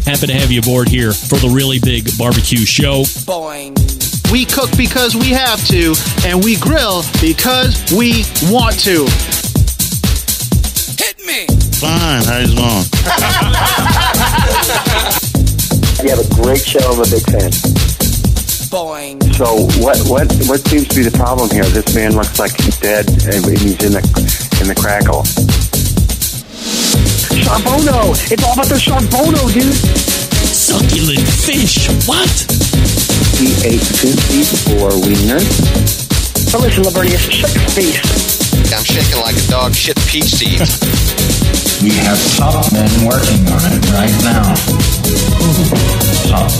Happy to have you aboard here for the Really Big Barbecue Show. Boing. We cook because we have to, and we grill because we want to. Hit me! Fine, how's it going? You have a great show. I'm a big fan. Boing. So what seems to be the problem here? This man looks like he's dead, and he's in the crackle. Charbono! It's all about the charbono, dude! Succulent fish. What? He ate 54 wieners. But listen, Lavernius, shut your face. I'm shaking like a dog shit peach seed. We have top men working on it right now. Top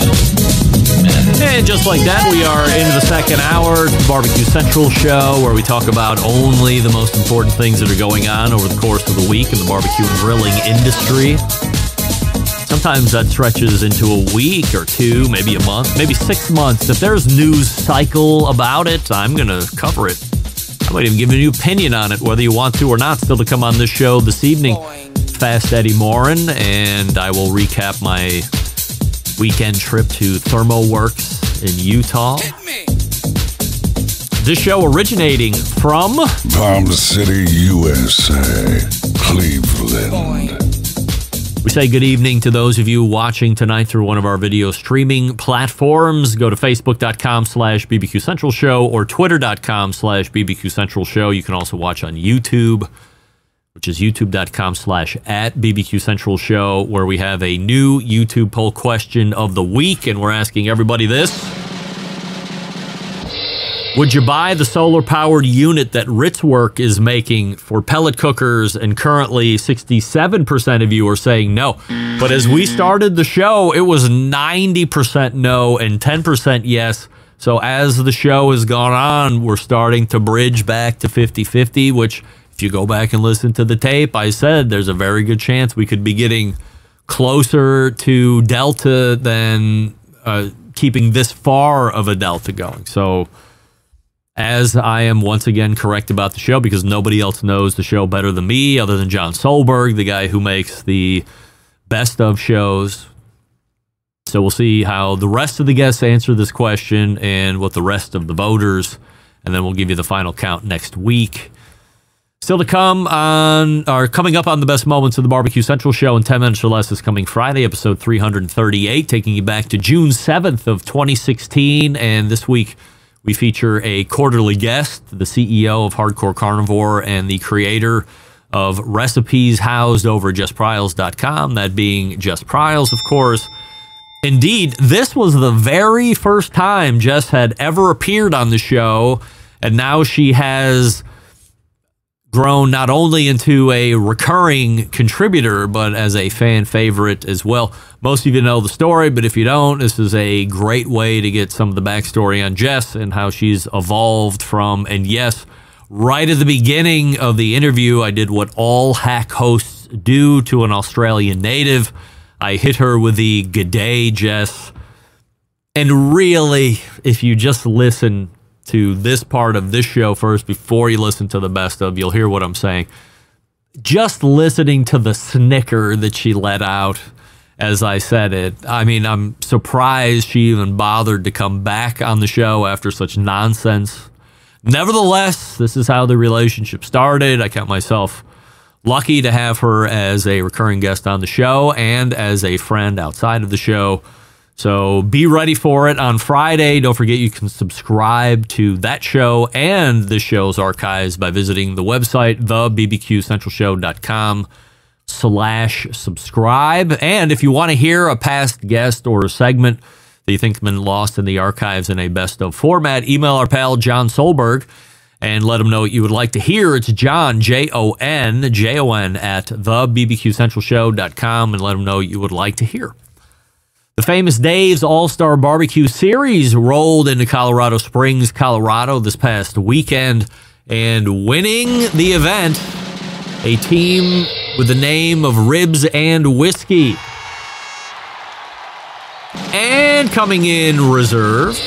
men. And just like that, we are into the second hour, the Barbecue Central show, where we talk about only the most important things that are going on over the course of the week in the barbecue and grilling industry. Sometimes that stretches into a week or two, maybe a month, maybe 6 months. If there's news cycle about it, I'm going to cover it. I might even give you an opinion on it, whether you want to or not. Still to come on this show this evening, Fast Eddy Maurin, and I will recap my weekend trip to ThermoWorks in Utah. This show originating from Palm City, USA, Cleveland. We say good evening to those of you watching tonight through one of our video streaming platforms. Go to facebook.com/BBQ Central Show or twitter.com/BBQ Central Show. You can also watch on YouTube, which is youtube.com/@BBQ Central Show, where we have a new YouTube poll question of the week, and we're asking everybody this. Would you buy the solar-powered unit that Ritzwerk is making for pellet cookers? And currently, 67% of you are saying no. But as we started the show, it was 90% no and 10% yes. So as the show has gone on, we're starting to bridge back to 50-50, which, if you go back and listen to the tape, I said there's a very good chance we could be getting closer to Delta than keeping this far of a Delta going. So as I am once again correct about the show, because nobody else knows the show better than me other than John Solberg, the guy who makes the best of shows. So we'll see how the rest of the guests answer this question and what the rest of the voters, and then we'll give you the final count next week. Still to come coming up on the best moments of the Barbecue Central show in 10 minutes or less is coming Friday, episode 338, taking you back to June 7th of 2016. And this week, we feature a quarterly guest, the CEO of Hardcore Carnivore and the creator of recipes housed over JessPryles.com, that being Jess Pryles, of course. Indeed, this was the very first time Jess had ever appeared on the show, and now she has grown not only into a recurring contributor, but as a fan favorite as well. Most of you know the story, but if you don't, this is a great way to get some of the backstory on Jess and how she's evolved from, and yes, right at the beginning of the interview, I did what all hack hosts do to an Australian native. I hit her with the "G'day, Jess." And really, if you just listen to this part of this show first before you listen to the best of, you'll hear what I'm saying. Just listening to the snicker that she let out as I said it, I mean, I'm surprised she even bothered to come back on the show after such nonsense. Nevertheless, this is how the relationship started. I count myself lucky to have her as a recurring guest on the show and as a friend outside of the show. So be ready for it on Friday. Don't forget you can subscribe to that show and this show's archives by visiting the website, thebbqcentralshow.com/subscribe. And if you want to hear a past guest or a segment that you think has been lost in the archives in a best of format, email our pal John Solberg and let him know what you would like to hear. It's John, Jon, at thebbqcentralshow.com, and let him know what you would like to hear. The famous Dave's All-Star Barbecue Series rolled into Colorado Springs, Colorado this past weekend, and winning the event, a team with the name of Ribs and Whiskey. And coming in reserve,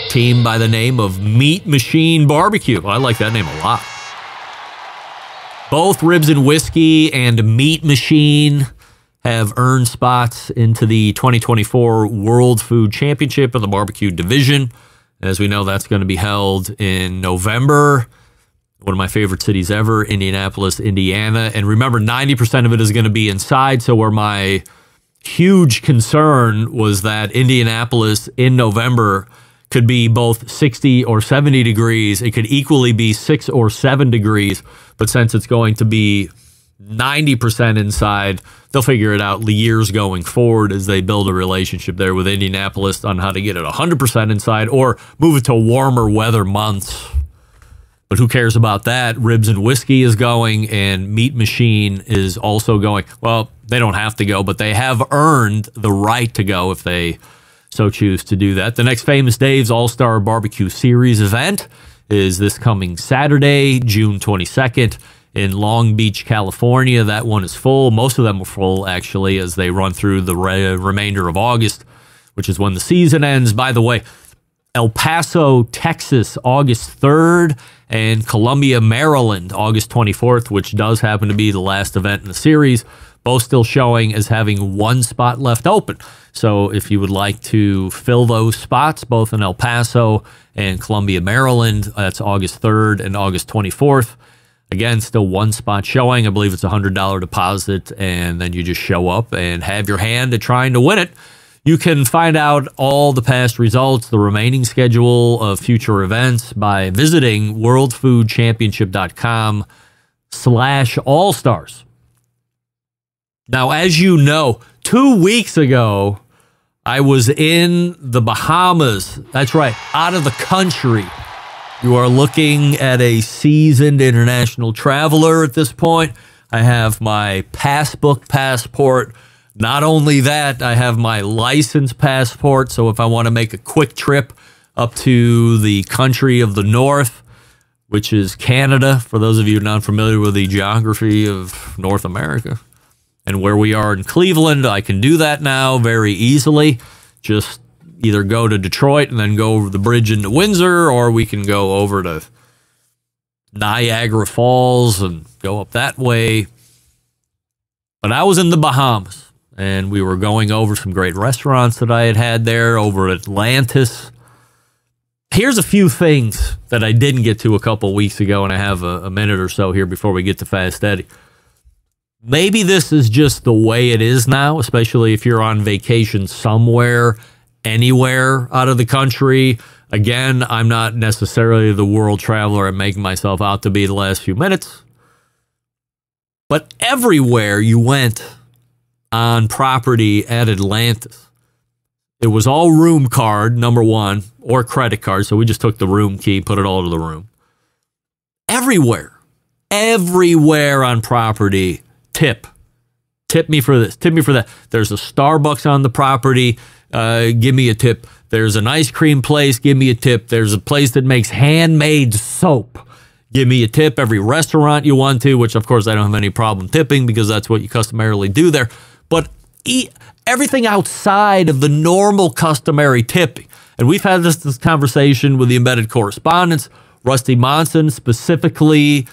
team by the name of Meat Machine Barbecue. I like that name a lot. Both Ribs and Whiskey and Meat Machine have earned spots into the 2024 World Food Championship of the barbecue division. As we know, that's going to be held in November. One of my favorite cities ever, Indianapolis, Indiana. And remember, 90% of it is going to be inside. So where my huge concern was that Indianapolis in November could be both 60 or 70 degrees. It could equally be 6 or 7 degrees. But since it's going to be 90% inside, they'll figure it out years going forward as they build a relationship there with Indianapolis on how to get it 100% inside or move it to warmer weather months. But who cares about that? Ribs and Whiskey is going, and Meat Machine is also going. Well, they don't have to go, but they have earned the right to go if they so choose to do that. The next Famous Dave's All-Star Barbecue Series event is this coming Saturday, June 22nd in Long Beach, California. That one is full. Most of them are full, actually, as they run through the remainder of August, which is when the season ends. By the way, El Paso, Texas, August 3rd, and Columbia, Maryland, August 24th, which does happen to be the last event in the series, both still showing as having one spot left open. So if you would like to fill those spots, both in El Paso and Columbia, Maryland, that's August 3rd and August 24th. Again, still one spot showing. I believe it's a $100 deposit, and then you just show up and have your hand at trying to win it. You can find out all the past results, the remaining schedule of future events by visiting worldfoodchampionship.com/allstars. Now, as you know, 2 weeks ago, I was in the Bahamas. That's right, out of the country. You are looking at a seasoned international traveler at this point. I have my passport. Not only that, I have my license passport, so if I want to make a quick trip up to the country of the north, which is Canada, for those of you not familiar with the geography of North America and where we are in Cleveland, I can do that now very easily. Just either go to Detroit and then go over the bridge into Windsor, or we can go over to Niagara Falls and go up that way. But I was in the Bahamas, and we were going over some great restaurants that I had there over Atlantis. Here's a few things that I didn't get to a couple weeks ago, and I have a minute or so here before we get to Fast Eddy. Maybe this is just the way it is now, especially if you're on vacation somewhere, anywhere out of the country. Again, I'm not necessarily the world traveler I'm making myself out to be the last few minutes. But everywhere you went on property at Atlantis, it was all room card, number one, or credit card. So we just took the room key, put it all to the room. Everywhere on property, tip me for this, tip me for that. There's a Starbucks on the property, give me a tip. There's an ice cream place, give me a tip. There's a place that makes handmade soap, give me a tip. Every restaurant you want to, which of course I don't have any problem tipping because that's what you customarily do there. But everything outside of the normal customary tipping. And we've had this conversation with the embedded correspondents. Rusty Monson specifically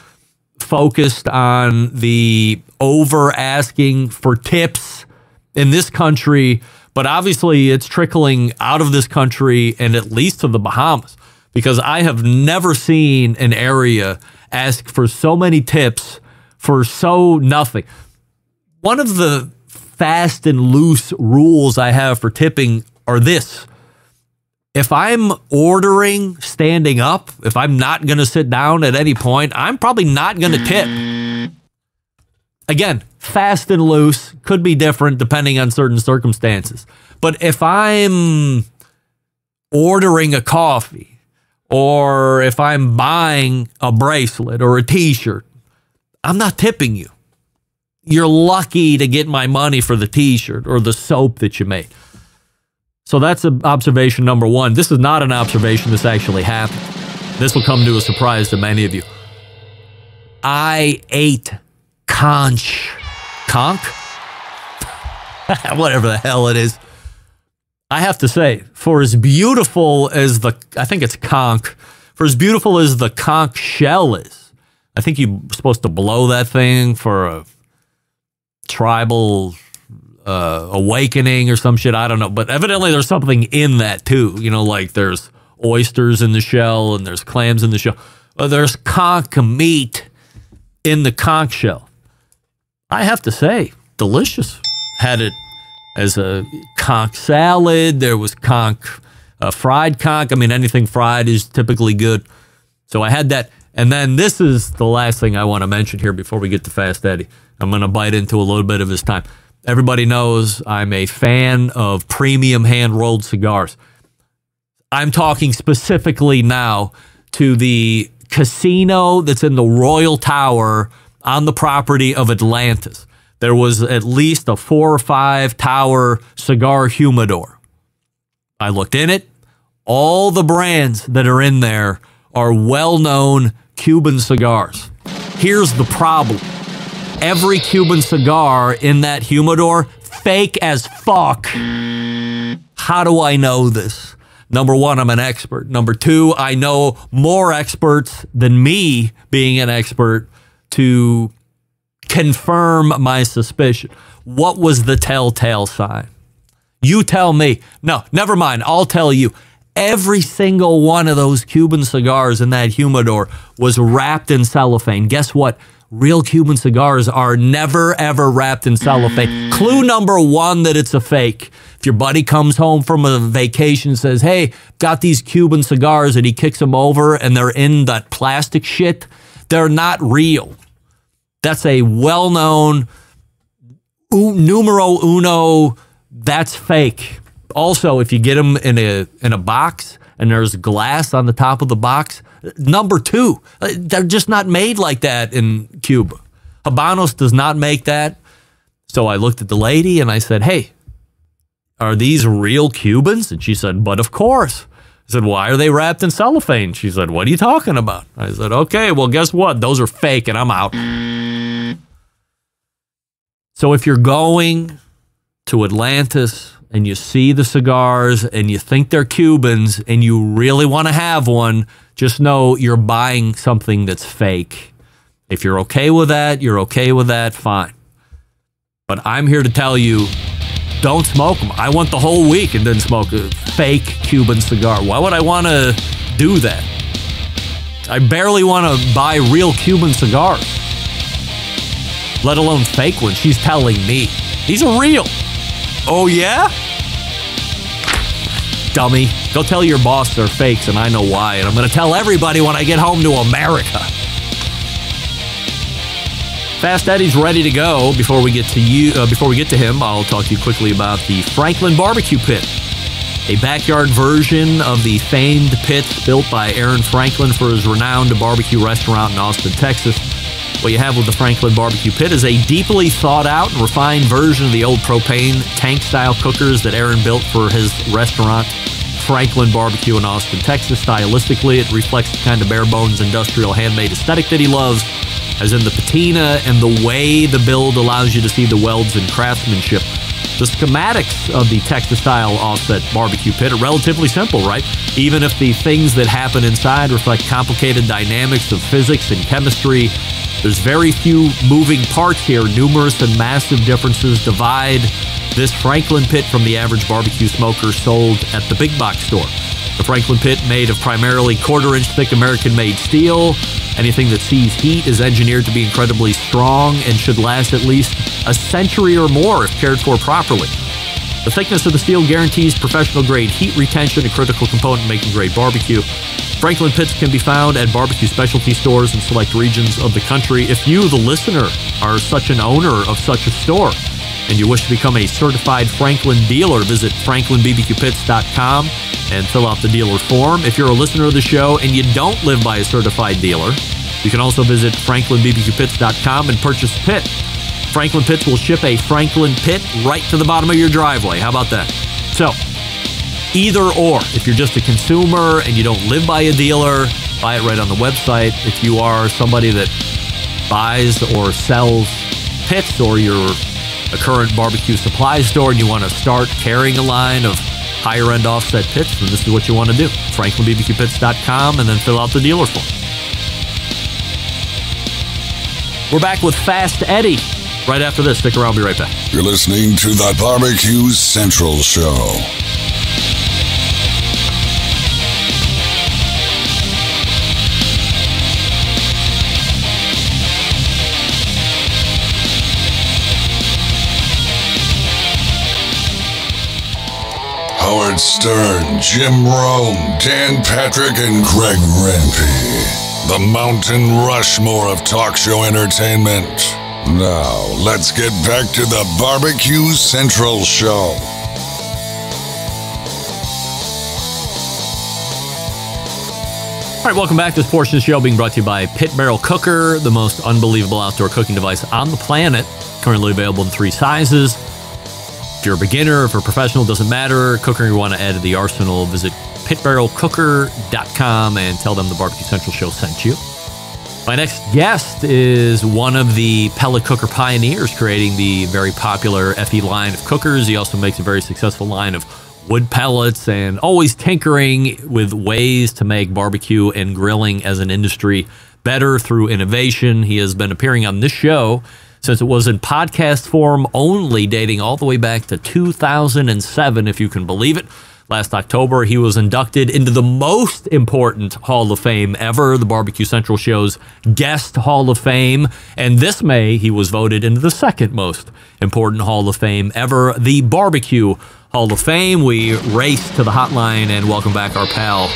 focused on the over asking for tips in this country, but obviously it's trickling out of this country and at least to the Bahamas, because I have never seen an area ask for so many tips for so nothing. One of the fast and loose rules I have for tipping are this. If I'm ordering standing up, if I'm not going to sit down at any point, I'm probably not going to tip. Again, fast and loose, could be different depending on certain circumstances. But if I'm ordering a coffee, or if I'm buying a bracelet or a t-shirt, I'm not tipping you. You're lucky to get my money for the t-shirt or the soap that you made. So that's observation number one. This is not an observation. This actually happened. This will come to a surprise to many of you. I ate conch. Conch? Whatever the hell it is. I have to say, for as beautiful as I think it's conch, for as beautiful as the conch shell is, I think you're supposed to blow that thing for a tribal awakening or some shit. I don't know. But evidently there's something in that too. You know, like there's oysters in the shell and there's clams in the shell. There's conch meat in the conch shell. I have to say, delicious. Had it as a conch salad. There was conch, fried conch. I mean, anything fried is typically good. So I had that. And then this is the last thing I want to mention here before we get to Fast Eddy. I'm going to bite into a little bit of his time. Everybody knows I'm a fan of premium hand-rolled cigars. I'm talking specifically now to the casino that's in the Royal Tower on the property of Atlantis. There was at least a 4 or 5 tower cigar humidor. I looked in it. All the brands that are in there are well-known Cuban cigars. Here's the problem. Every Cuban cigar in that humidor, fake as fuck. How do I know this? Number one, I'm an expert. Number two, I know more experts than me being an expert to confirm my suspicion. What was the telltale sign? You tell me. No, never mind. I'll tell you. Every single one of those Cuban cigars in that humidor was wrapped in cellophane. Guess what? Real Cuban cigars are never, ever wrapped in cellophane. Clue number one that it's a fake. If your buddy comes home from a vacation and says, hey, got these Cuban cigars, and he kicks them over and they're in that plastic shit, they're not real. That's a well-known numero uno, that's fake. Also, if you get them in a box and there's glass on the top of the box, number two, they're just not made like that in Cuba. Habanos does not make that. So I looked at the lady and I said, hey, are these real Cubans? And she said, but of course. I said, why are they wrapped in cellophane? She said, what are you talking about? I said, okay, well, guess what? Those are fake and I'm out. So if you're going to Atlantis and you see the cigars and you think they're Cubans and you really want to have one, just know you're buying something that's fake. If you're okay with that, you're okay with that, fine. But I'm here to tell you, don't smoke them. I went the whole week and didn't smoke a fake Cuban cigar. Why would I want to do that? I barely want to buy real Cuban cigars, let alone fake ones. She's telling me. These are real. Oh, yeah? Dummy. Go tell your boss they're fakes, and I know why. And I'm going to tell everybody when I get home to America. Fast Eddy's ready to go. Before we get to him, I'll talk to you quickly about the Franklin Barbecue Pit, a backyard version of the famed pits built by Aaron Franklin for his renowned barbecue restaurant in Austin, Texas. What you have with the Franklin Barbecue Pit is a deeply thought out and refined version of the old propane tank-style cookers that Aaron built for his restaurant, Franklin Barbecue in Austin, Texas. Stylistically, it reflects the kind of bare-bones industrial handmade aesthetic that he loves, as in the patina and the way the build allows you to see the welds and craftsmanship. The schematics of the Texas-style offset barbecue pit are relatively simple, right? Even if the things that happen inside reflect complicated dynamics of physics and chemistry, there's very few moving parts here. Numerous and massive differences divide this Franklin pit from the average barbecue smoker sold at the big box store. The Franklin pit, made of primarily quarter-inch thick American-made steel. Anything that sees heat is engineered to be incredibly strong and should last at least a century or more if cared for properly. The thickness of the steel guarantees professional-grade heat retention, a critical component in making great barbecue. Franklin pits can be found at barbecue specialty stores in select regions of the country. If you, the listener, are such an owner of such a store and you wish to become a certified Franklin dealer, visit franklinbbqpits.com and fill out the dealer form. If you're a listener of the show and you don't live by a certified dealer, you can also visit franklinbbqpits.com and purchase a pit. Franklin Pits will ship a Franklin pit right to the bottom of your driveway. How about that? So, either or. If you're just a consumer and you don't live by a dealer, buy it right on the website. If you are somebody that buys or sells pits, or you're a current barbecue supply store and you want to start carrying a line of higher-end offset pits, then this is what you want to do. franklinbbqpits.com and then fill out the dealer form. We're back with Fast Eddy. right after this. Stick around. I'll be right back. You're listening to the Barbecue Central Show. Howard Stern, Jim Rome, Dan Patrick, and Greg Rempe. The Mountain Rushmore of talk show entertainment. Now, let's get back to the Barbecue Central Show. All right, welcome back. This portion of the show being brought to you by Pit Barrel Cooker, the most unbelievable outdoor cooking device on the planet. Currently available in 3 sizes. If you're a beginner, if you're a professional, doesn't matter. Cooker you want to add to the arsenal, visit pitbarrelcooker.com and tell them the Barbecue Central Show sent you. My next guest is one of the pellet cooker pioneers, creating the very popular FE line of cookers. He also makes a very successful line of wood pellets and always tinkering with ways to make barbecue and grilling as an industry better through innovation. He has been appearing on this show since it was in podcast form only, dating all the way back to 2007, if you can believe it. Last October, he was inducted into the most important Hall of Fame ever, the Barbecue Central Show's Guest Hall of Fame. And this May, he was voted into the second most important Hall of Fame ever, the Barbecue Hall of Fame. We race to the hotline and welcome back our pal,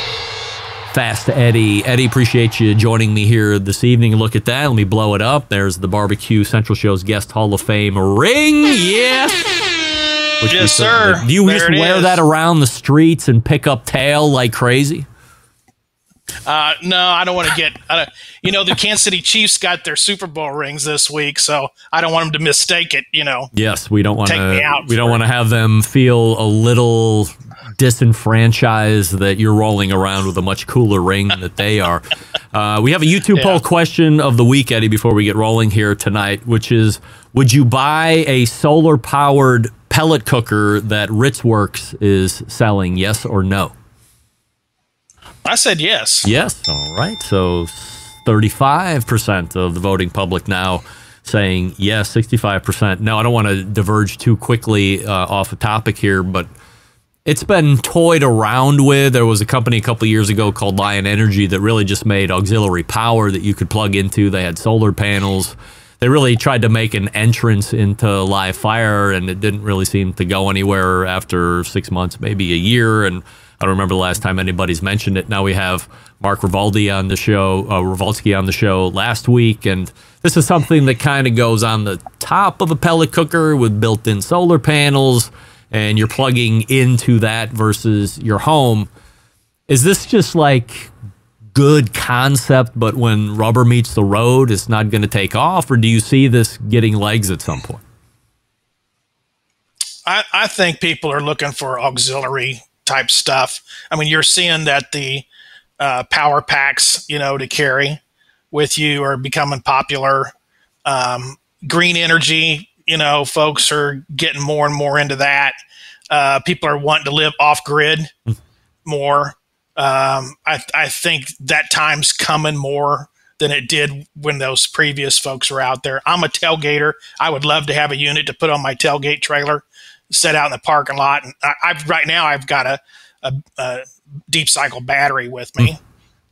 Fast Eddy. Eddy, appreciate you joining me here this evening. Look at that. Let me blow it up. There's the Barbecue Central Show's Guest Hall of Fame ring. Yes. Yes, sir. Do you just wear that around the streets and pick up tail like crazy? No, I don't want to get. The Kansas City Chiefs got their Super Bowl rings this week, so I don't want them to mistake it. Yes, we don't want to. We don't want to have them feel a little disenfranchised that you're rolling around with a much cooler ring that they are. We have a YouTube poll question of the week, Eddy, before we get rolling here tonight, which is: would you buy a solar-powered pellet cooker that Ritzworks is selling? Yes or no? I said yes. Yes. All right. So 35% of the voting public now saying yes, 65% no. I don't want to diverge too quickly off a topic here, but it's been toyed around with. There was a company a couple of years ago called Lion Energy that really just made auxiliary power that you could plug into. They had solar panels. They really tried to make an entrance into live fire, and it didn't really seem to go anywhere after 6 months, maybe a year. And I don't remember the last time anybody's mentioned it. Now we have Mark Ravaldi on the show, Ravalsky on the show last week, and this is something that kind of goes on the top of a pellet cooker with built-in solar panels, and you're plugging into that versus your home. Is this just like good concept, but when rubber meets the road, it's not going to take off? Or do you see this getting legs at some point? I think people are looking for auxiliary type stuff. I mean, you're seeing that the power packs, to carry with you are becoming popular. Green energy, folks are getting more and more into that. People are wanting to live off grid more. I think that time's coming more than it did when those previous folks were out there. I'm a tailgater. I would love to have a unit to put on my tailgate trailer, set out in the parking lot. And right now I've got a deep cycle battery with me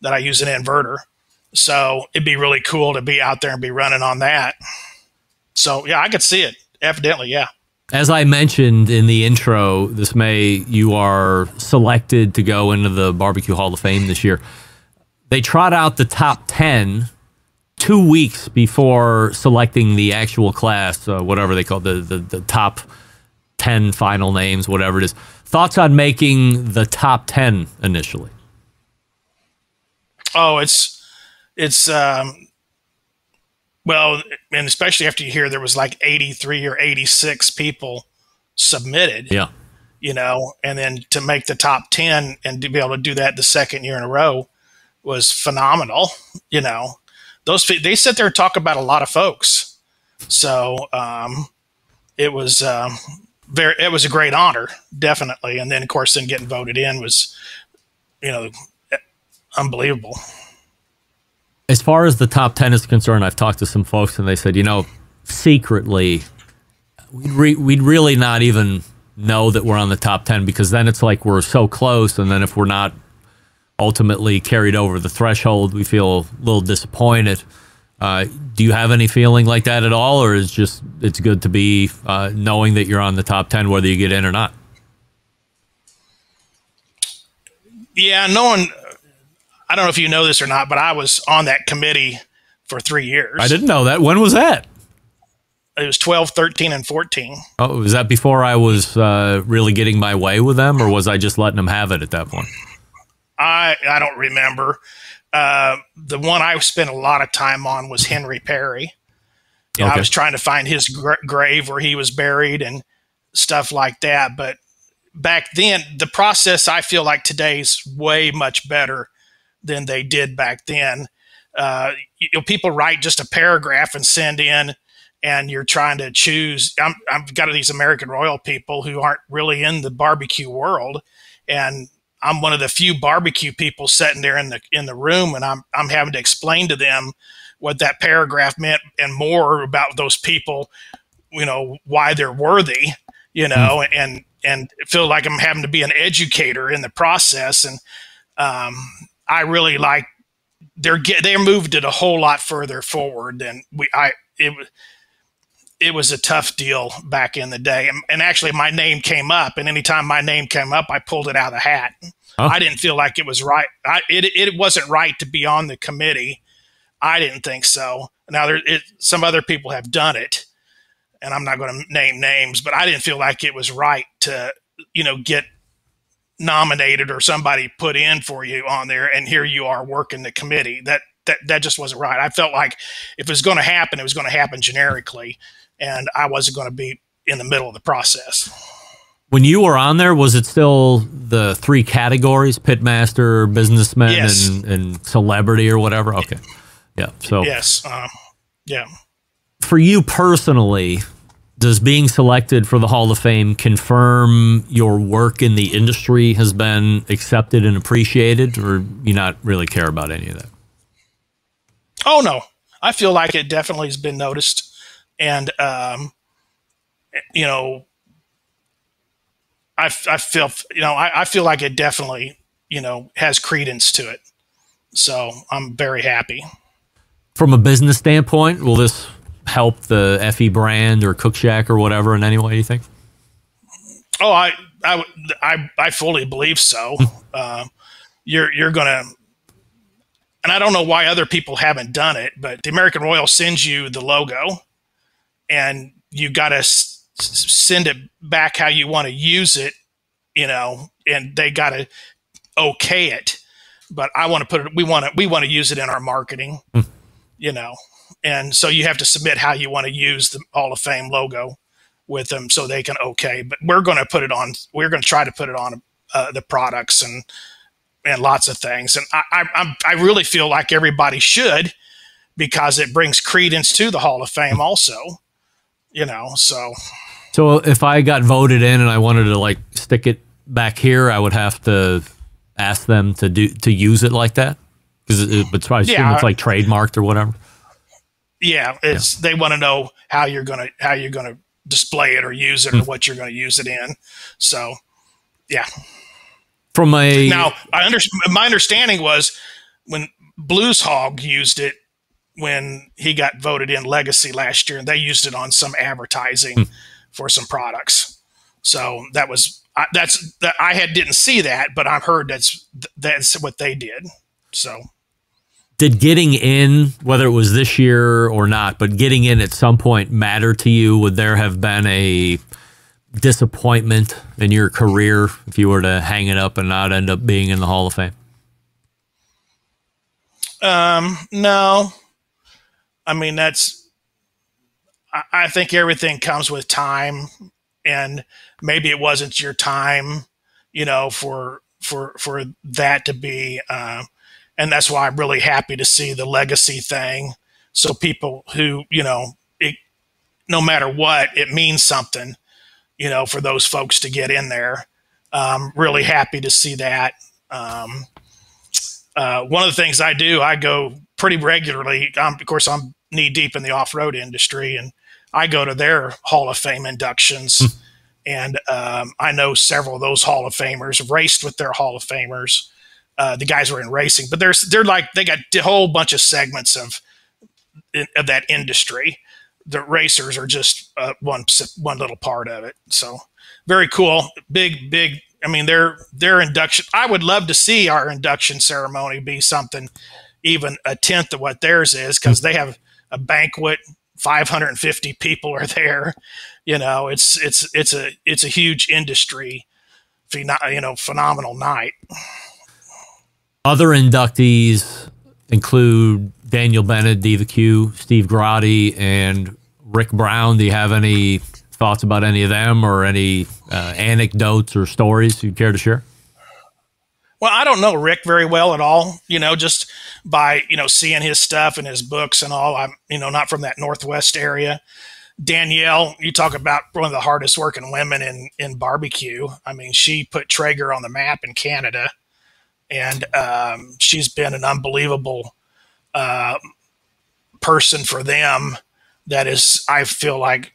that I use an inverter. So it'd be really cool to be out there and be running on that. So yeah, I could see it. Evidently, yeah. As I mentioned in the intro, this May, you are selected to go into the Barbecue Hall of Fame this year. They trot out the top 10 2 weeks before selecting the actual class, whatever they call the top 10 final names, whatever it is. Thoughts on making the top 10 initially? Oh, it's well, and especially after you hear there was like 83 or 86 people submitted. Yeah. And then to make the top 10 and to be able to do that the second year in a row was phenomenal. They sit there and talk about a lot of folks. So it was it was a great honor, definitely. And then of course then getting voted in was, unbelievable. As far as the top 10 is concerned, I've talked to some folks and they said, secretly, we'd really not even know that we're on the top 10, because then it's like we're so close, and then if we're not ultimately carried over the threshold, we feel a little disappointed. Do you have any feeling like that at all, or is just it's good to be knowing that you're on the top 10 whether you get in or not? Yeah, knowing, I don't know if you know this or not, but I was on that committee for 3 years. I didn't know that. When was that? It was 12, 13, and 14. Oh, was that before I was really getting my way with them, or was I just letting them have it at that point? I don't remember. The one I spent a lot of time on was Henry Perry. Okay. I was trying to find his grave where he was buried and stuff like that. But back then, the process, I feel like today's way much better than they did back then. People write just a paragraph and send in, and you're trying to choose. I've got these American Royal people who aren't really in the barbecue world, and I'm one of the few barbecue people sitting there in the room, and I'm having to explain to them what that paragraph meant and more about those people, why they're worthy, and feel like I'm having to be an educator in the process. And I really like they moved it a whole lot further forward than it was a tough deal back in the day. And actually my name came up, and anytime my name came up, I pulled it out of the hat. Huh? I didn't feel like it was right. It wasn't right to be on the committee. I didn't think so. Now some other people have done it, and I'm not going to name names, but I didn't feel like it was right to, get nominated or somebody put in for you on there, and here you are working the committee. That just wasn't right. I felt like if it was going to happen, it was going to happen generically, and I wasn't going to be in the middle of the process. When you were on there, was it still the 3 categories, pitmaster, businessman, yes, and celebrity or whatever? Okay. Yeah. So yes. Yeah. For you personally, does being selected for the Hall of Fame confirm your work in the industry has been accepted and appreciated, or you not really care about any of that? Oh, no. I feel like it definitely has been noticed. And, I feel like it definitely, has credence to it. So I'm very happy. From a business standpoint, will this help the FE brand or Cook Shack or whatever in any way, you think? Oh, I fully believe so. You're going to, and I don't know why other people haven't done it, but the American Royal sends you the logo, and you got to send it back how you want to use it, and they got to okay it. But I want to put it, we want to use it in our marketing, and so you have to submit how you want to use the Hall of Fame logo with them so they can okay. But we're going to try to put it on the products and lots of things. And I really feel like everybody should, because it brings credence to the Hall of Fame also, So if I got voted in and I wanted to stick it back here, I would have to ask them to use it like that? Because it's like trademarked or whatever. Yeah, they want to know how you're gonna display it or use it or what you're going to use it in. So, yeah. Now, my understanding was when Blues Hog used it when he got voted in Legacy last year, and they used it on some advertising for some products. So I didn't see that, but I've heard that's what they did. So. Did getting in, whether it was this year or not, but getting in at some point matter to you? Would there have been a disappointment in your career if you were to hang it up and not end up being in the Hall of Fame? No. I mean, I think everything comes with time, and maybe it wasn't your time, for that to be, and that's why I'm really happy to see the Legacy thing. So people who, no matter what, it means something, for those folks to get in there. Really happy to see that. One of the things I do, I go pretty regularly. Of course, I'm knee deep in the off-road industry, and I go to their Hall of Fame inductions, and I know several of those Hall of Famers, raced with their Hall of Famers. The guys were in racing, but they're like, they got a whole bunch of segments of that industry. The racers are just one little part of it. So very cool. Big. I mean, their induction, I would love to see our induction ceremony be something even a tenth of what theirs is, because they have a banquet, 550 people are there. It's a huge industry, phenomenal night. Other inductees include Daniel Bennett, BBQ, Steve Grotti, and Rick Brown. Do you have any thoughts about any of them, or any anecdotes or stories you'd care to share? Well, I don't know Rick very well at all, just by, seeing his stuff and his books and all. I'm, not from that Northwest area. Danielle, you talk about one of the hardest working women in barbecue. I mean, she put Traeger on the map in Canada, and she's been an unbelievable person for them. That is, I feel like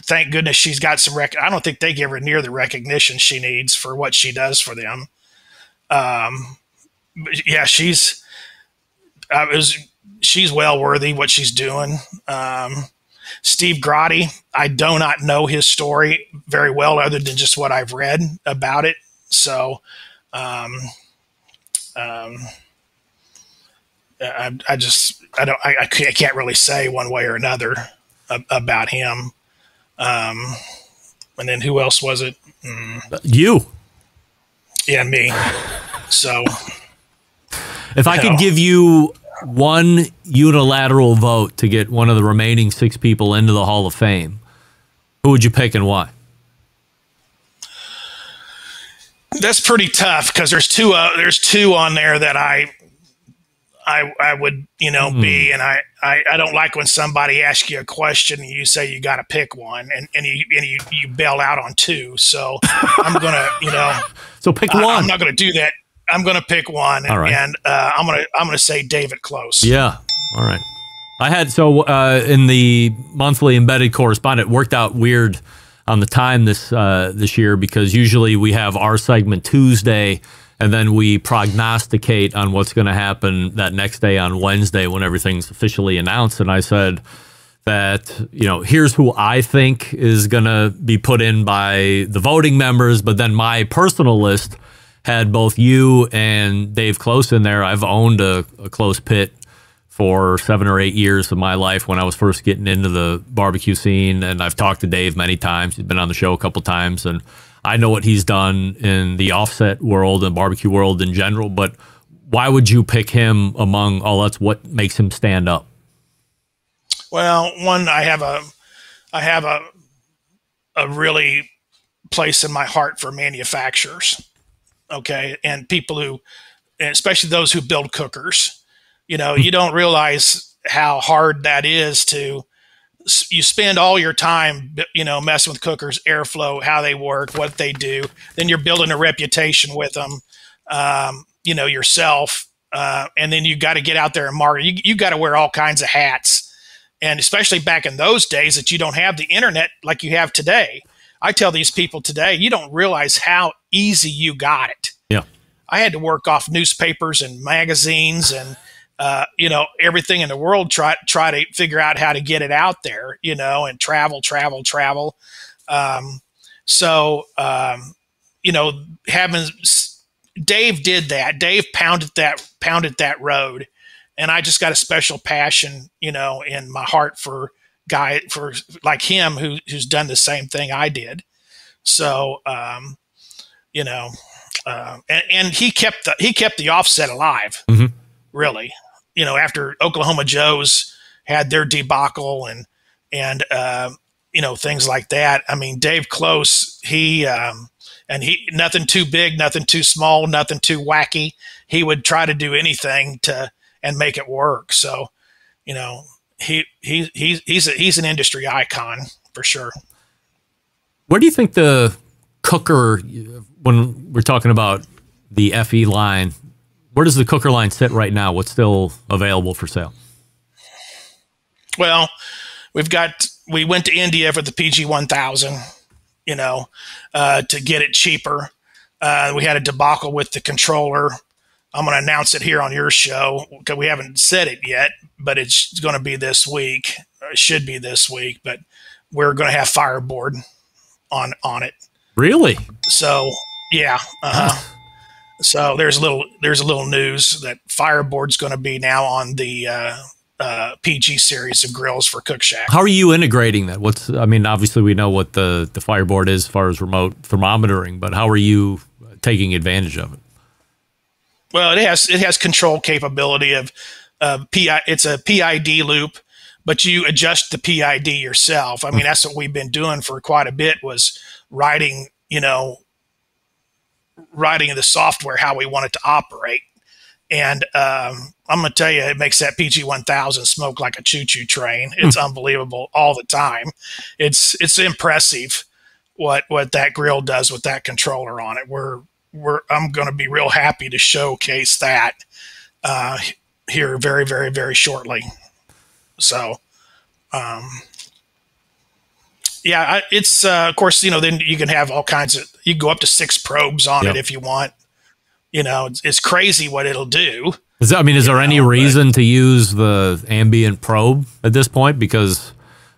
thank goodness she's got some I don't think they give her near the recognition she needs for what she does for them. Yeah, she's well worthy what she's doing. Steve Grotti, I do not know his story very well, other than just what I've read about it. So, I can't really say one way or another about him. And then who else was it? You. Yeah, me. So, if I could give you one unilateral vote to get one of the remaining 6 people into the Hall of Fame, who would you pick and why? That's pretty tough, because there's two on there that I would be, and I don't like when somebody asks you a question and you say you got to pick one, and you bail out on 2. So I'm gonna so pick one. I'm not gonna do that. I'm gonna pick one, all right. And I'm gonna say David Close. Yeah, all right. I had in the monthly embedded correspondent, worked out weird on the time this year, because usually we have our segment Tuesday, and then we prognosticate on what's going to happen that next day on Wednesday when everything's officially announced. And I said that, here's who I think is going to be put in by the voting members, but then my personal list had both you and Dave Close in there. I've owned a close pit for 7 or 8 years of my life when I was first getting into the barbecue scene, and I've talked to Dave many times. He's been on the show a couple times, and I know what he's done in the offset world and barbecue world in general. But why would you pick him among all that's what makes him stand up? Well, one, I have a really place in my heart for manufacturers. Okay. And people who, and especially those who build cookers, you don't realize how hard that is you spend all your time, messing with cookers, airflow, how they work, what they do. Then you're building a reputation with them, yourself. And then you got to get out there and market. You got to wear all kinds of hats. And especially back in those days that you don't have the internet like you have today. I tell these people today, you don't realize how easy you got it. Yeah. I had to work off newspapers and magazines and, everything in the world, try to figure out how to get it out there, and travel. Dave did that. Dave pounded that road, and I just got a special passion, in my heart for like him who's done the same thing I did. So, and he kept the offset alive, really. After Oklahoma Joe's had their debacle and things like that. I mean, Dave Close, he nothing too big, nothing too small, nothing too wacky. He would try to do anything and make it work. So, he's an industry icon for sure. Where do you think the cooker, when we're talking about the FE line, where does the cooker line sit right now? What's still available for sale? Well, we went to India for the PG 1000, to get it cheaper. We had a debacle with the controller. I'm going to announce it here on your show because we haven't said it yet, but it's going to be this week. It should be this week, but we're going to have Fireboard on it. Really? So yeah. So there's a little news that Fireboard's going to be now on the PG series of grills for Cook Shack. How are you integrating that? Obviously we know what the Fireboard is as far as remote thermometering, but how are you taking advantage of it? Well, it has control capability of PI. It's a PID loop, but you adjust the PID yourself. I mean, that's what we've been doing for quite a bit, was writing the software how we want it to operate. And I'm going to tell you, it makes that PG 1000 smoke like a choo-choo train. It's unbelievable all the time. It's impressive what that grill does with that controller on it. I'm going to be real happy to showcase that here very, very, very shortly. So, it's of course, then you can have all kinds of, you can go up to 6 probes on it if you want. It's crazy what it'll do. Is there any reason to use the ambient probe at this point because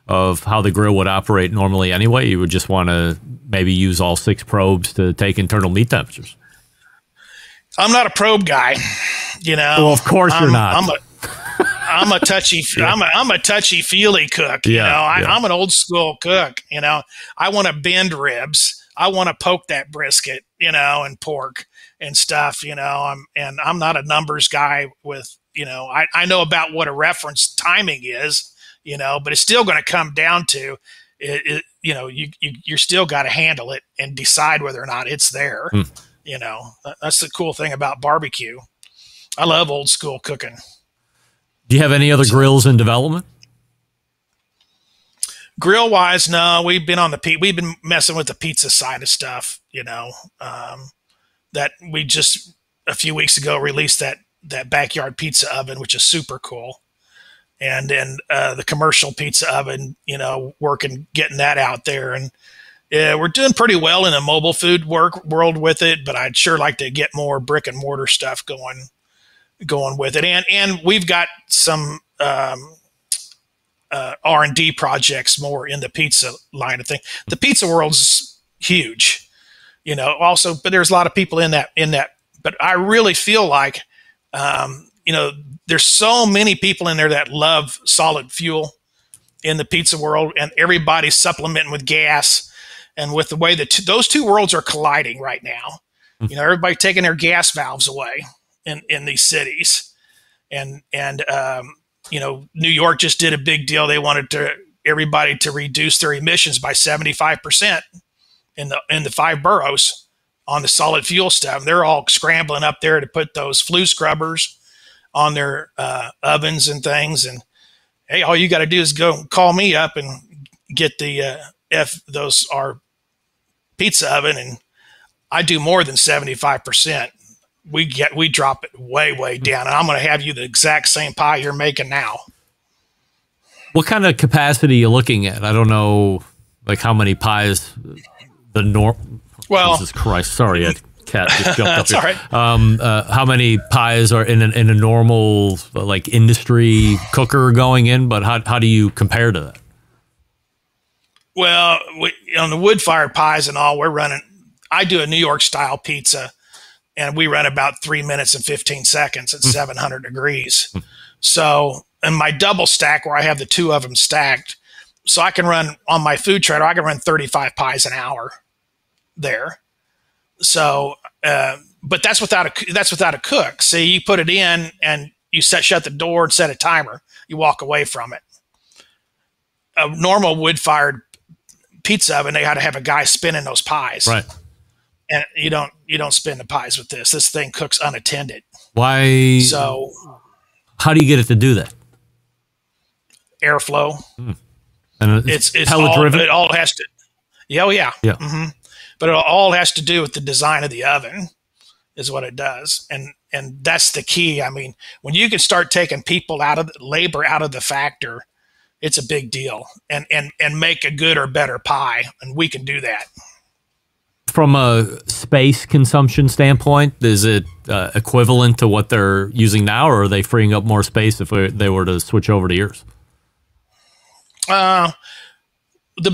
of how the grill would operate normally anyway? You would just want to maybe use all 6 probes to take internal meat temperatures. I'm not a probe guy, Well, of course you're not. I'm a touchy feely cook. I'm an old school cook. I want to bend ribs. I want to poke that brisket, and pork and stuff. I'm not a numbers guy with, I know about what a reference timing is, but it's still going to come down to it. You're still got to handle it and decide whether or not it's there. That's the cool thing about barbecue. I love old school cooking. Do you have any other grills in development? Grill wise, no. We've been messing with the pizza side of stuff. That we just a few weeks ago released that backyard pizza oven, which is super cool. And then the commercial pizza oven, getting that out there. And we're doing pretty well in the mobile food world with it, but I'd sure like to get more brick and mortar stuff going with it. And we've got some R&D projects more in the pizza line of thing. The pizza world's huge, also, but there's a lot of people in that, but I really feel like, there's so many people in there that love solid fuel in the pizza world, and everybody's supplementing with gas. And with the way that those two worlds are colliding right now, everybody taking their gas valves away in these cities, and New York just did a big deal. They wanted everybody to reduce their emissions by 75% in the 5 boroughs on the solid fuel stuff. They're all scrambling up there to put those flue scrubbers on their ovens and things. And hey, all you got to do is go call me up and get the our pizza oven, and I do more than 75%. We drop it way down, and I'm going to have you the exact same pie you're making now. What kind of capacity are you looking at? I don't know, like how many pies Jesus Christ, sorry, a cat just jumped up here. All right. How many pies are in a normal like industry cooker going in? But how do you compare to that? Well, on the wood-fired pies and all, I do a New York style pizza, and we run about 3 minutes and 15 seconds at 700 degrees. So, and my double stack where I have the 2 of them stacked, so I can run on my food trailer, I can run 35 pies an hour there. So, but that's without a cook. See, you put it in and you shut the door and set a timer. You walk away from it. A normal wood-fired pizza oven, they had to have a guy spinning those pies. Right. And you don't spin the pies with this. This thing cooks unattended. Why? So how do you get it to do that? Airflow. And it's pellet driven? It all has to. Yeah. Mm-hmm. But it all has to do with the design of the oven is what it does. And that's the key. I mean, when you can start taking labor out of the factor, it's a big deal, and make a good or better pie, and we can do that. From a space consumption standpoint, is it equivalent to what they're using now, or are they freeing up more space if they were to switch over to yours? The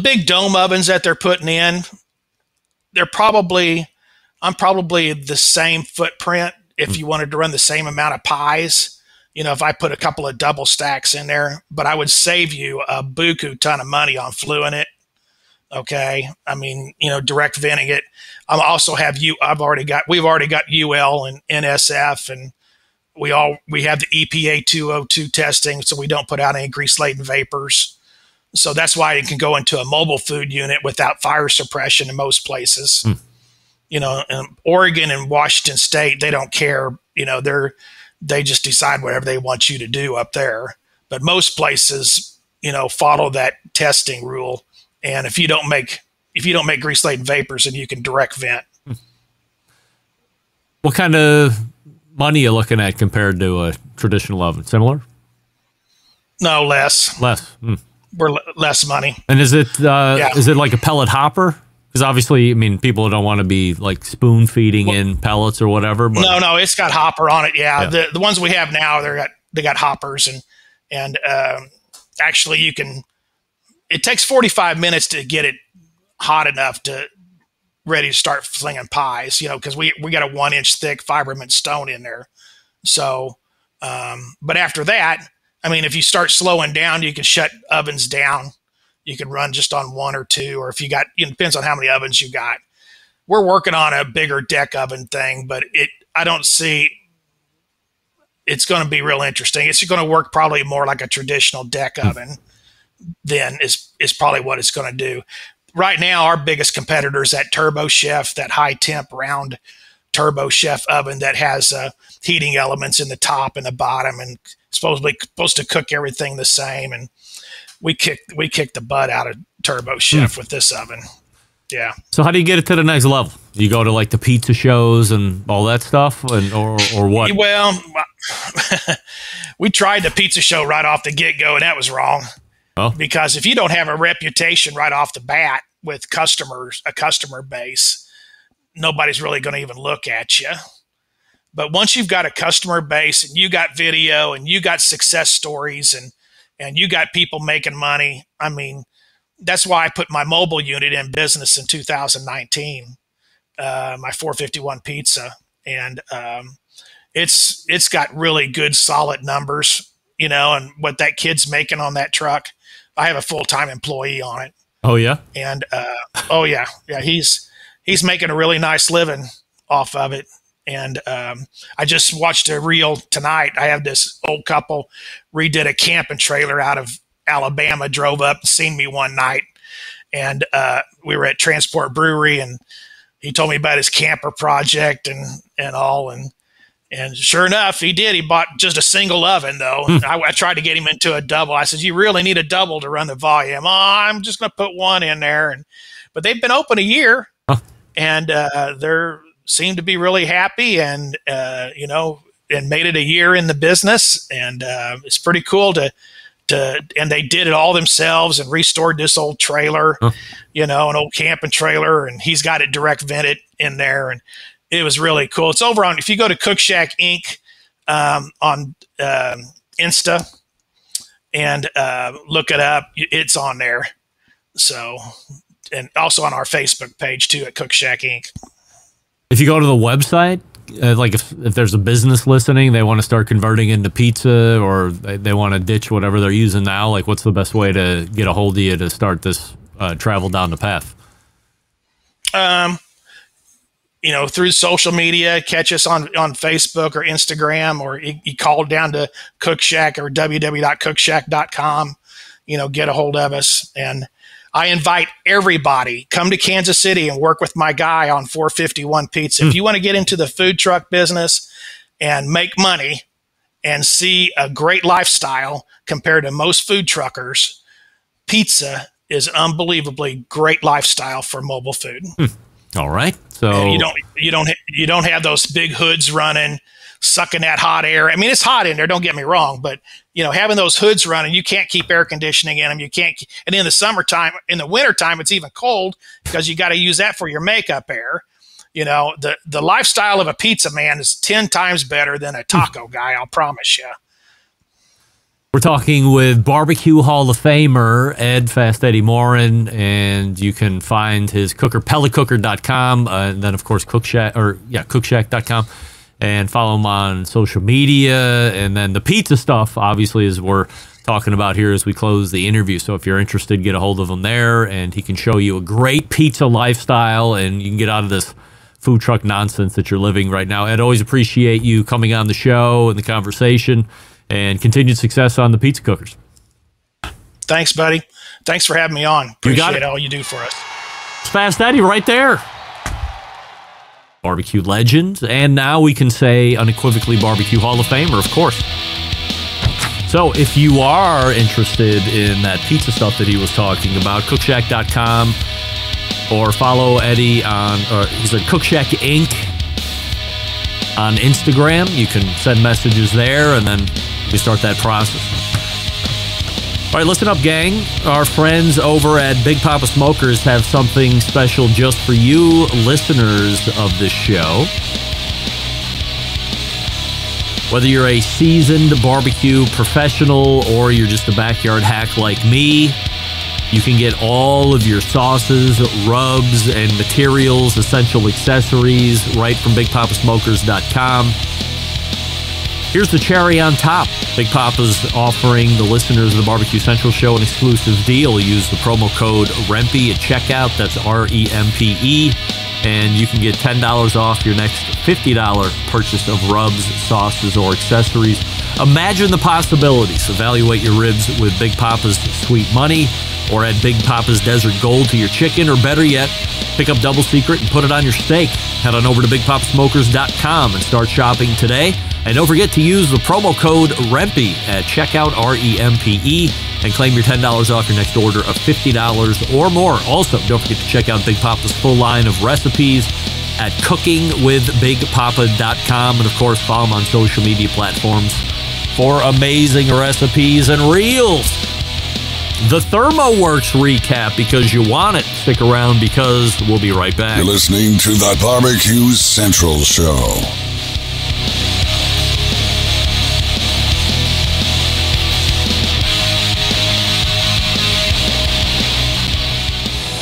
big dome ovens that they're putting in, I'm probably the same footprint if you wanted to run the same amount of pies. If I put a couple of double stacks in there, but I would save you a buku ton of money on fluing it. Okay. I mean, direct venting it. I also have we've already got UL and NSF, and we have the EPA 202 testing, so we don't put out any grease laden vapors. So that's why it can go into a mobile food unit without fire suppression in most places. In Oregon and Washington State, they don't care. They just decide whatever they want you to do up there. But most places, follow that testing rule. And if you don't make grease laden vapors, then you can direct vent. What kind of money are you looking at compared to a traditional oven? Similar? No, less. Less. We're less money. And is it like a pellet hopper? Because obviously, I mean, people don't want to be like spoon feeding in pellets or whatever. But no, it's got hopper on it. Yeah. The ones we have now, they got hoppers, and actually it takes 45 minutes to get it hot enough to ready to start flinging pies, because we got a 1-inch thick fiberman stone in there. So, but after that, I mean, if you start slowing down, you can shut ovens down. You can run just on 1 or 2, or if you got, it depends on how many ovens you got. We're working on a bigger deck oven thing, but I don't see it's going to be real interesting. It's going to work probably more like a traditional deck oven than is probably what it's going to do. Right now, our biggest competitor is that Turbo Chef, that high temp round Turbo Chef oven that has heating elements in the top and the bottom, and supposed to cook everything the same. And we kicked the butt out of Turbo Chef with this oven. Yeah. So how do you get it to the next level? You go to like the pizza shows and all that stuff, or what? Well, we tried the pizza show right off the get-go, and that was wrong. Oh. Because if you don't have a reputation right off the bat with a customer base, nobody's really going to even look at you. But once you've got a customer base and you got video and you got success stories and you got people making money, I mean, that's why I put my mobile unit in business in 2019, my 451 pizza. And it's got really good, solid numbers, and what that kid's making on that truck. I have a full-time employee on it. Oh, yeah? And, yeah, he's making a really nice living off of it. And I just watched a reel tonight. I have this old couple redid a camping trailer out of Alabama, drove up and seen me one night. And we were at Transport Brewery, and he told me about his camper project and all. And sure enough, he did. He bought just a single oven, though. I tried to get him into a double. I said, you really need a double to run the volume. Oh, I'm just going to put one in there. But they've been open a year, and they're seem to be really happy, and and made it a year in the business. And it's pretty cool and they did it all themselves and restored this old trailer, an old camping trailer, and he's got it direct vented in there. And it was really cool. It's over if you go to Cook Shack Inc. On Insta and look it up, it's on there. So, and also on our Facebook page too at Cook Shack Inc. If you go to the website, like if there's a business listening, they want to start converting into pizza, or they want to ditch whatever they're using now, like what's the best way to get a hold of you to start this travel down the path? Through social media, catch us on Facebook or Instagram, or you call down to Cook Shack or www.cookshack.com, get a hold of us. And I invite everybody, come to Kansas City and work with my guy on 451 Pizza. If you want to get into the food truck business and make money and see a great lifestyle compared to most food truckers, pizza is an unbelievably great lifestyle for mobile food. All right. So and you don't have those big hoods running. sucking that hot air. I mean, it's hot in there, don't get me wrong, but having those hoods running, you can't keep air conditioning in them. You can't, and in the summertime, in the wintertime, it's even cold because you got to use that for your makeup air. The lifestyle of a pizza man is 10 times better than a taco guy, I'll promise you. We're talking with Barbecue Hall of Famer Ed Fast Eddy Maurin, and you can find his cooker, pelletcooker.com, and then, of course, cookshack.com, and follow him on social media. And then the pizza stuff, obviously, is we're talking about here as we close the interview. So if you're interested, get a hold of him there, and he can show you a great pizza lifestyle, and you can get out of this food truck nonsense that you're living right now. Ed, always appreciate you coming on the show and the conversation, and continued success on the pizza cookers. Thanks, buddy. Thanks for having me on. Appreciate all you do for us. It's Fast Eddy right there. Barbecue legend, and now we can say unequivocally Barbecue Hall of Famer, of course. So if you are interested in that pizza stuff that he was talking about, cookshack.com, or follow Eddy on, he's at Cookshack Inc. on Instagram. You can send messages there, and then we start that process. All right, listen up, gang. Our friends over at Big Papa Smokers have something special just for you, listeners of this show. Whether you're a seasoned barbecue professional or you're just a backyard hack like me, you can get all of your sauces, rubs, and materials, essential accessories right from BigPapaSmokers.com. Here's the cherry on top. Big Papa's offering the listeners of the Barbecue Central Show an exclusive deal. Use the promo code REMPE at checkout. That's REMPE. And you can get $10 off your next $50 purchase of rubs, sauces, or accessories. Imagine the possibilities. Evaluate your ribs with Big Papa's Sweet Money, or add Big Papa's Desert Gold to your chicken, or better yet, pick up Double Secret and put it on your steak. Head on over to BigPapaSmokers.com and start shopping today. And don't forget to use the promo code REMPE at checkout, REMPE, and claim your $10 off your next order of $50 or more. Also, don't forget to check out Big Papa's full line of recipes at cookingwithbigpapa.com. And, of course, follow him on social media platforms for amazing recipes and reels. The ThermoWorks recap, because you want it. Stick around, because we'll be right back. You're listening to the Barbecue Central Show.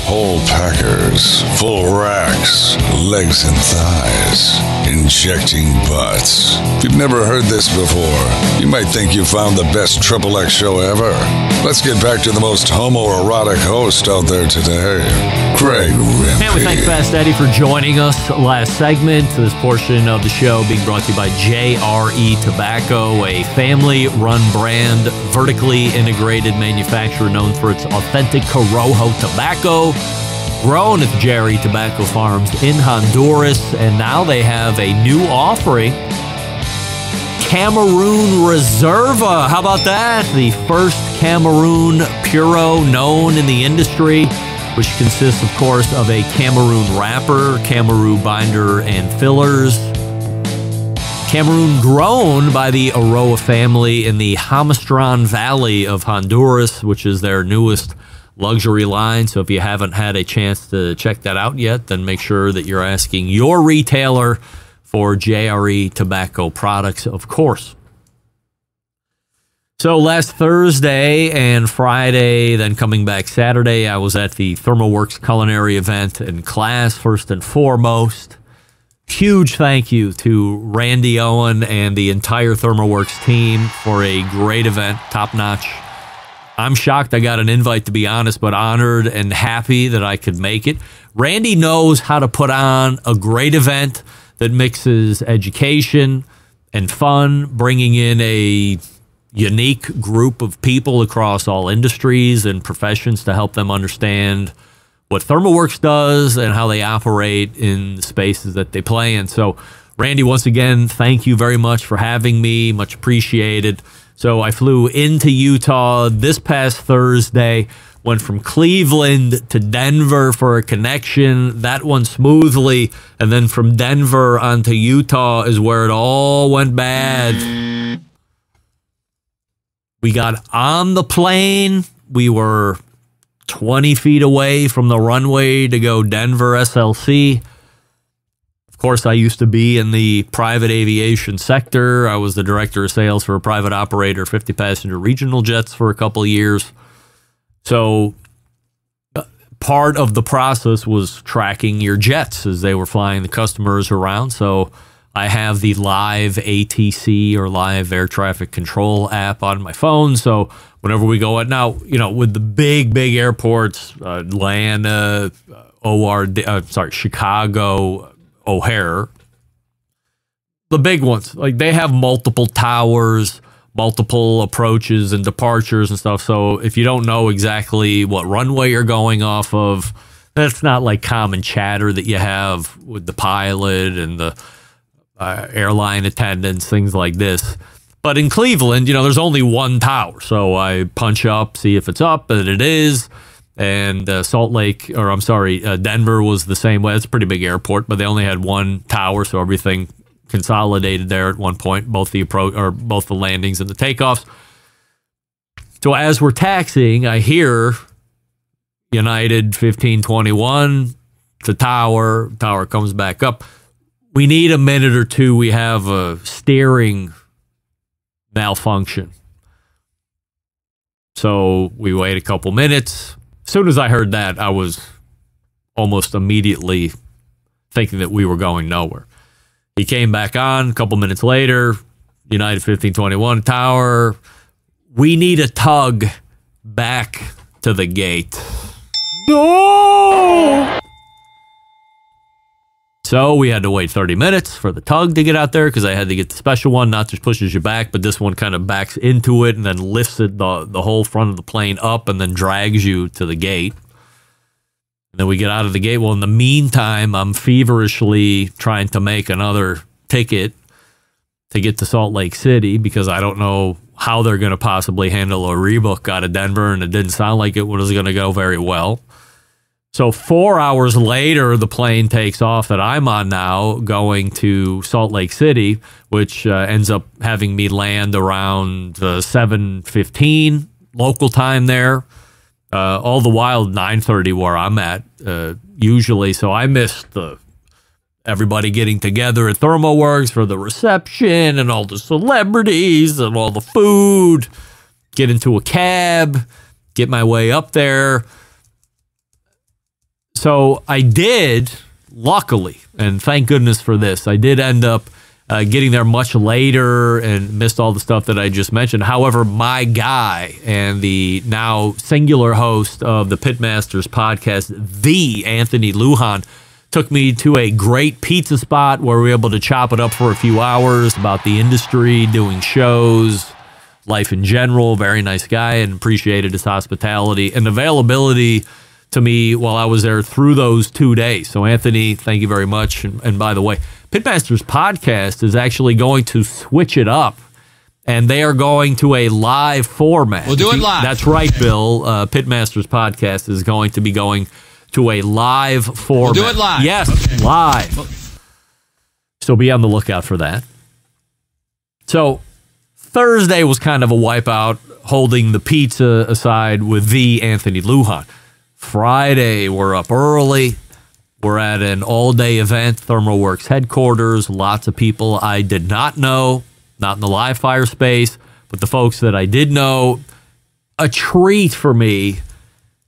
Whole packers, full racks, legs and thighs, injecting butts. If you've never heard this before, you might think you found the best XXX show ever. Let's get back to the most homoerotic host out there today, Craig Rempe. And we thank Fast Eddy for joining us last segment. This portion of the show being brought to you by JRE Tobacco, a family-run brand, vertically integrated manufacturer known for its authentic Corojo tobacco, grown at the JRE Tobacco Farms in Honduras, and now they have a new offering, Cameroon Reserva. How about that? The first Cameroon Puro known in the industry, which consists, of course, of a Cameroon wrapper, Cameroon binder, and fillers. Cameroon grown by the Aroa family in the Jamastran Valley of Honduras, which is their newest luxury line. So if you haven't had a chance to check that out yet, then make sure that you're asking your retailer for JRE Tobacco products, of course. So last Thursday and Friday, then coming back Saturday, I was at the ThermoWorks culinary event and class, first and foremost. Huge thank you to Randy Owen and the entire ThermoWorks team for a great event, top-notch. I'm shocked I got an invite, to be honest, but honored and happy that I could make it. Randy knows how to put on a great event that mixes education and fun, bringing in a unique group of people across all industries and professions to help them understand what ThermoWorks does and how they operate in the spaces that they play in. So, Randy, once again, thank you very much for having me. Much appreciated. So I flew into Utah this past Thursday, Went from Cleveland to Denver for a connection. That went smoothly. And then from Denver onto Utah is where it all went bad. We got on the plane. We were 20 feet away from the runway to go Denver SLC. Of course, I used to be in the private aviation sector. I was the director of sales for a private operator, 50-passenger regional jets for a couple of years. So part of the process was tracking your jets as they were flying the customers around. So I have the live ATC or live air traffic control app on my phone. So whenever we go out now, with the big airports, Atlanta, Chicago, O'Hare, the big ones, like they have multiple towers, multiple approaches and departures and stuff. So if you don't know exactly what runway you're going off of, that's not like common chatter that you have with the pilot and the airline attendants, things like this. But in Cleveland, there's only one tower. So I punch up, see if it's up, and it is. And Denver was the same way. It's a pretty big airport, but they only had one tower, so everything consolidated there at one point, both the landings and the takeoffs. So as we're taxiing, I hear United 1521 to tower. Tower comes back up. We need a minute or two. We have a steering malfunction. So we wait a couple minutes. As soon as I heard that, I was almost immediately thinking that we were going nowhere. He came back on a couple minutes later. United 1521 tower. We need a tug back to the gate. No! So we had to wait 30 minutes for the tug to get out there because I had to get the special one, not just pushes you back, but this one kind of backs into it and then lifts it the whole front of the plane up and then drags you to the gate. And then we get out of the gate. Well, in the meantime, I'm feverishly trying to make another ticket to get to Salt Lake City because I don't know how they're going to possibly handle a rebook out of Denver, and it didn't sound like it was going to go very well. So 4 hours later, the plane takes off that I'm on now, going to Salt Lake City, which ends up having me land around 7:15 local time there. All the while 9:30 where I'm at usually. So I missed everybody getting together at ThermoWorks for the reception and all the celebrities and all the food. Get into a cab, get my way up there. So I did, luckily, and thank goodness for this, I did end up getting there much later and missed all the stuff that I just mentioned. However, my guy and the now singular host of the Pitmasters podcast, the Anthony Lujan, took me to a great pizza spot where we were able to chop it up for a few hours about the industry, doing shows, life in general. Very nice guy, and appreciated his hospitality and availability to me while I was there through those 2 days. So, Anthony, thank you very much. And by the way, Pitmasters podcast is actually going to switch it up, and they are going to a live format. We'll do it live. That's right, Bill. Pitmasters podcast is going to be going to a live format. We'll do it live. Yes, okay. Live. So be on the lookout for that. So Thursday was kind of a wipeout, holding the pizza aside with the Anthony Lujan. Friday, we're up early. We're at an all-day event, ThermoWorks headquarters. Lots of people I did not know, not in the live fire space, but the folks that I did know. A treat for me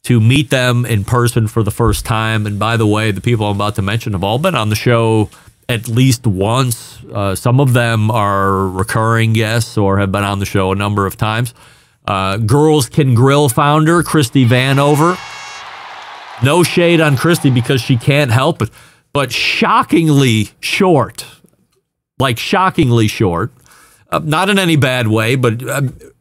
to meet them in person for the first time. And by the way, the people I'm about to mention have all been on the show at least once. Some of them are recurring guests or have been on the show a number of times. Girls Can Grill founder, Christy Vanover. No shade on Christy because she can't help it, but shockingly short, like shockingly short, not in any bad way, but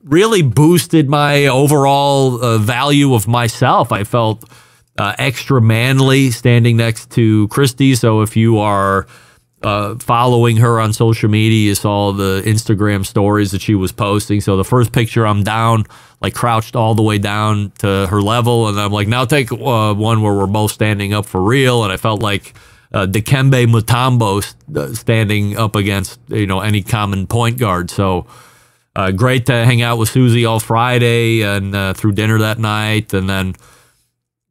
really boosted my overall value of myself. I felt extra manly standing next to Christy. So if you are following her on social media, you saw the Instagram stories that she was posting. So the first picture, I'm down, like crouched all the way down to her level. And I'm like, now take one where we're both standing up for real. And I felt like Dikembe Mutombo standing up against, any common point guard. So great to hang out with Susie all Friday and through dinner that night. And then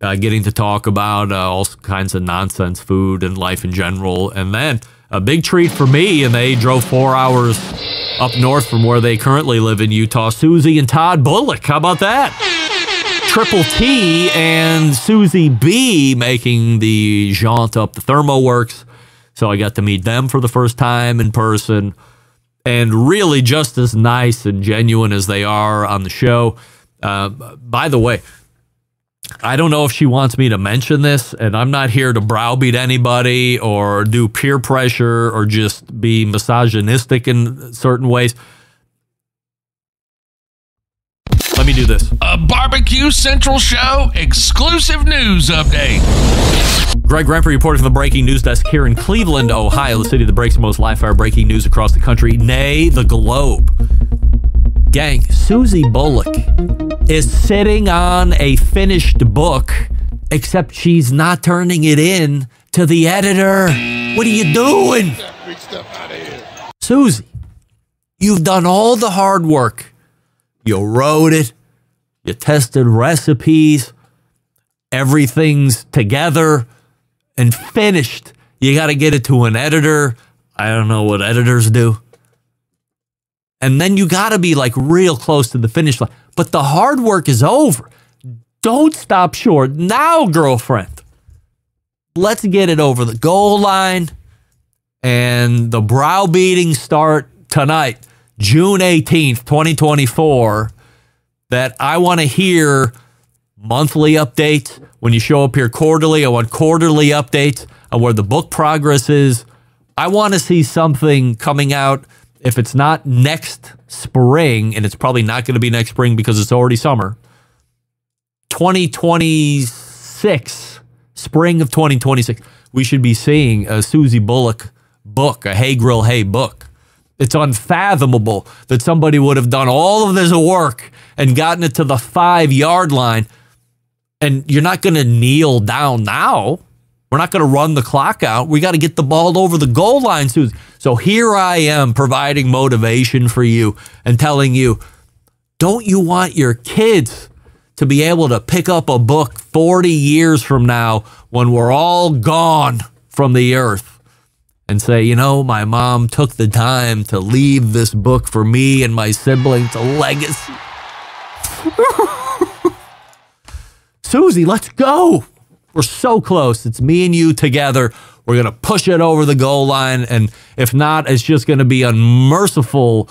getting to talk about all kinds of nonsense, food and life in general. And then a big treat for me, and they drove 4 hours up north from where they currently live in Utah, Susie and Todd Bullock. How about that? Triple T and Susie B making the jaunt up the ThermoWorks. So I got to meet them for the first time in person, and really just as nice and genuine as they are on the show. By the way, I don't know if she wants me to mention this, and I'm not here to browbeat anybody or do peer pressure or just be misogynistic in certain ways. Let me do this. A Barbecue Central Show exclusive news update. Greg Rempe reporting from the breaking news desk here in Cleveland, Ohio, the city that breaks the most live-fire breaking news across the country, nay, the globe. Gang, Susie Bullock is sitting on a finished book, except she's not turning it in to the editor. What are you doing? Susie, you've done all the hard work. You wrote it. You tested recipes. Everything's together and finished. You got to get it to an editor. I don't know what editors do. And then you got to be like real close to the finish line. But the hard work is over. Don't stop short. Now, girlfriend, let's get it over the goal line. And the browbeating start tonight, June 18th, 2024, that I want to hear monthly updates. When you show up here quarterly, I want quarterly updates on where the book progress is. I want to see something coming out. If it's not next spring, and it's probably not going to be next spring because it's already summer, 2026, spring of 2026, we should be seeing a Susie Bullock book, a Hey Grill Hey book. It's unfathomable that somebody would have done all of this work and gotten it to the 5-yard line, and you're not going to kneel down now. We're not going to run the clock out. We got to get the ball over the goal line, Susie. So here I am providing motivation for you and telling you, don't you want your kids to be able to pick up a book 40 years from now when we're all gone from the earth and say, my mom took the time to leave this book for me and my siblings, a legacy. Susie, let's go. We're so close. It's me and you together. We're going to push it over the goal line. And if not, it's just going to be unmerciful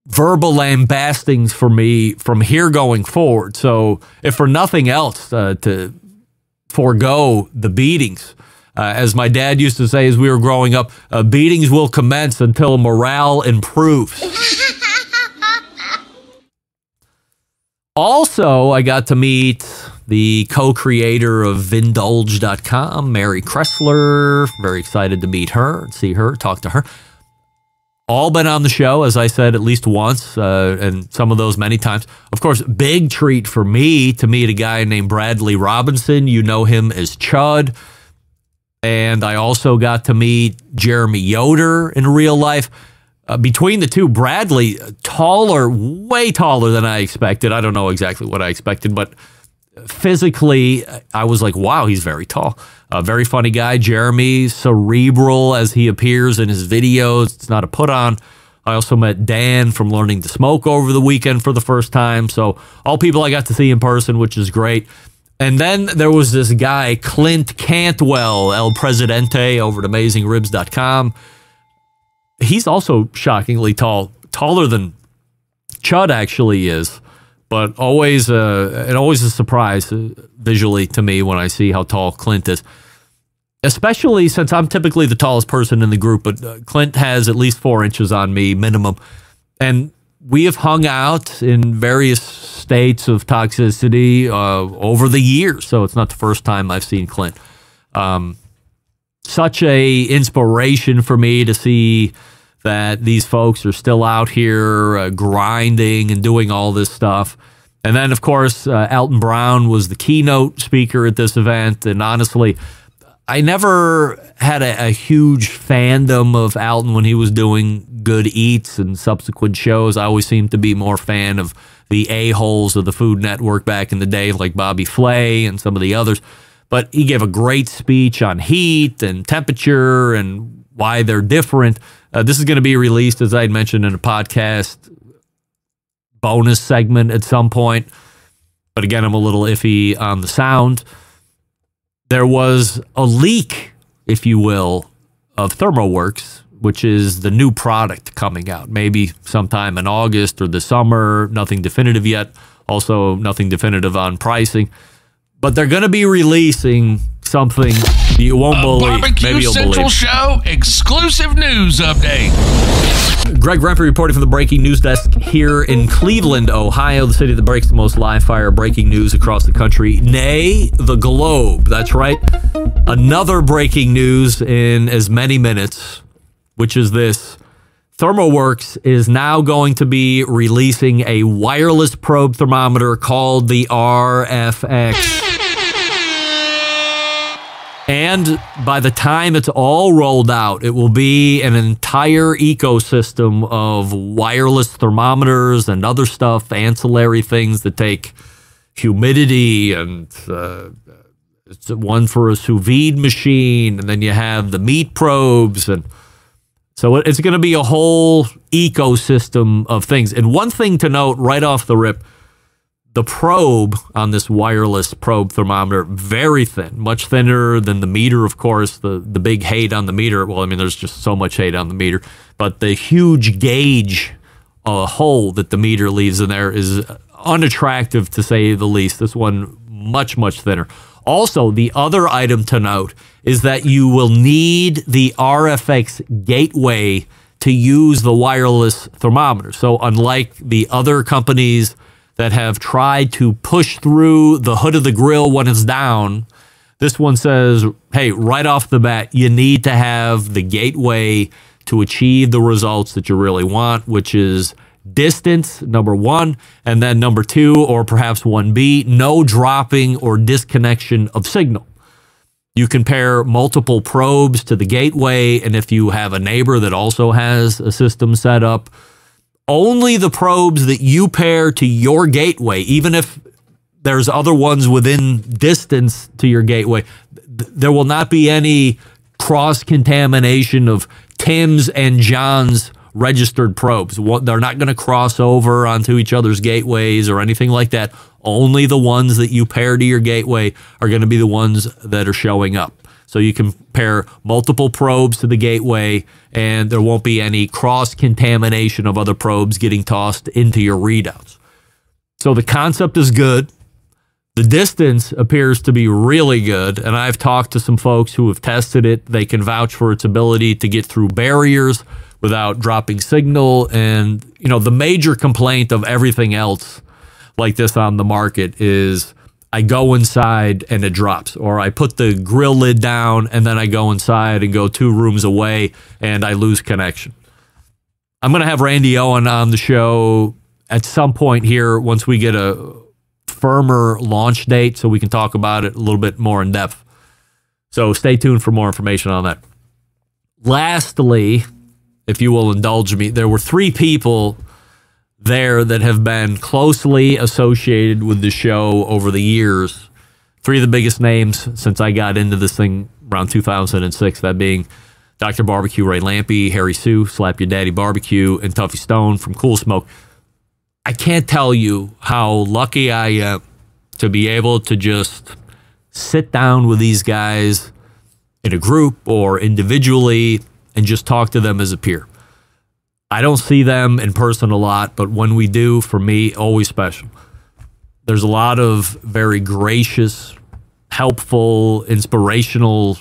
verbal lambastings for me from here going forward. So if for nothing else, to forego the beatings. As my dad used to say as we were growing up, beatings will commence until morale improves. Also, I got to meet the co-creator of Vindulge.com, Mary Kressler. Very excited to meet her, see her, talk to her. All been on the show, as I said, at least once, and some of those many times. Of course, big treat for me to meet a guy named Bradley Robinson. You know him as Chud. And I also got to meet Jeremy Yoder in real life. Between the two, Bradley, taller, way taller than I expected. I don't know exactly what I expected, but physically, I was like, wow, he's very tall. A very funny guy. Jeremy, cerebral as he appears in his videos. It's not a put on. I also met Dan from Learning to Smoke over the weekend for the first time. So all people I got to see in person, which is great. And then there was this guy, Clint Cantwell, El Presidente over at AmazingRibs.com. He's also shockingly tall, taller than Chud actually is, but always a surprise visually to me when I see how tall Clint is, especially since I'm typically the tallest person in the group, but Clint has at least 4 inches on me minimum. And we have hung out in various states of toxicity over the years, so it's not the first time I've seen Clint. such a inspiration for me to see that these folks are still out here grinding and doing all this stuff. And then, of course, Elton Brown was the keynote speaker at this event. And honestly, I never had a huge fandom of Elton when he was doing Good Eats and subsequent shows. I always seemed to be more fan of the a-holes of the Food Network back in the day, like Bobby Flay and some of the others. But he gave a great speech on heat and temperature and why they're different. This is going to be released, as I had mentioned, in a podcast bonus segment at some point. But again, I'm a little iffy on the sound. There was a leak, if you will, of ThermoWorks, which is the new product coming out. Maybe sometime in August or the summer. Nothing definitive yet. Also, nothing definitive on pricing. But they're going to be releasing something you won't believe. Barbecue Maybe you'll Central believe. Show exclusive news update. Greg Rempe reporting from the breaking news desk here in Cleveland, Ohio, the city that breaks the most live-fire breaking news across the country, nay, the globe. That's right. Another breaking news in as many minutes, which is this. ThermoWorks is now going to be releasing a wireless probe thermometer called the RFX. And by the time it's all rolled out, it will be an entire ecosystem of wireless thermometers and other stuff, ancillary things that take humidity, and it's one for a sous vide machine, and then you have the meat probes, and so it's going to be a whole ecosystem of things. And one thing to note right off the rip, the probe on this wireless probe thermometer, very thin, much thinner than the meter, of course. The big hate on the meter, well, I mean, there's just so much hate on the meter, but the huge gauge hole that the meter leaves in there is unattractive, to say the least. This one, much, much thinner. Also, the other item to note is that you will need the RFX gateway to use the wireless thermometer. So unlike the other companies that have tried to push through the hood of the grill when it's down, this one says, hey, right off the bat, you need to have the gateway to achieve the results that you really want, which is distance, number one, and then number two, or perhaps 1B, no dropping or disconnection of signal. You can pair multiple probes to the gateway, and if you have a neighbor that also has a system set up, only the probes that you pair to your gateway, even if there's other ones within distance to your gateway, there will not be any cross-contamination of Tim's and John's registered probes. They're not going to cross over onto each other's gateways or anything like that. Only the ones that you pair to your gateway are going to be the ones that are showing up. So you can pair multiple probes to the gateway, and there won't be any cross-contamination of other probes getting tossed into your readouts. So the concept is good. The distance appears to be really good, and I've talked to some folks who have tested it. They can vouch for its ability to get through barriers without dropping signal. And, you know, the major complaint of everything else like this on the market is I go inside and it drops, or I put the grill lid down and then I go inside and go 2 rooms away and I lose connection. I'm going to have Randy Owen on the show at some point here once we get a firmer launch date so we can talk about it a little bit more in depth. So stay tuned for more information on that. Lastly, if you will indulge me, there were 3 people there that have been closely associated with the show over the years. 3 of the biggest names since I got into this thing around 2006, that being Dr. Barbecue Ray Lampe, Harry Sue, Slap Your Daddy Barbecue, and Tuffy Stone from Cool Smoke. I can't tell you how lucky I am to be able to just sit down with these guys in a group or individually and just talk to them as a peer. I don't see them in person a lot, but when we do, for me, always special. There's a lot of very gracious, helpful, inspirational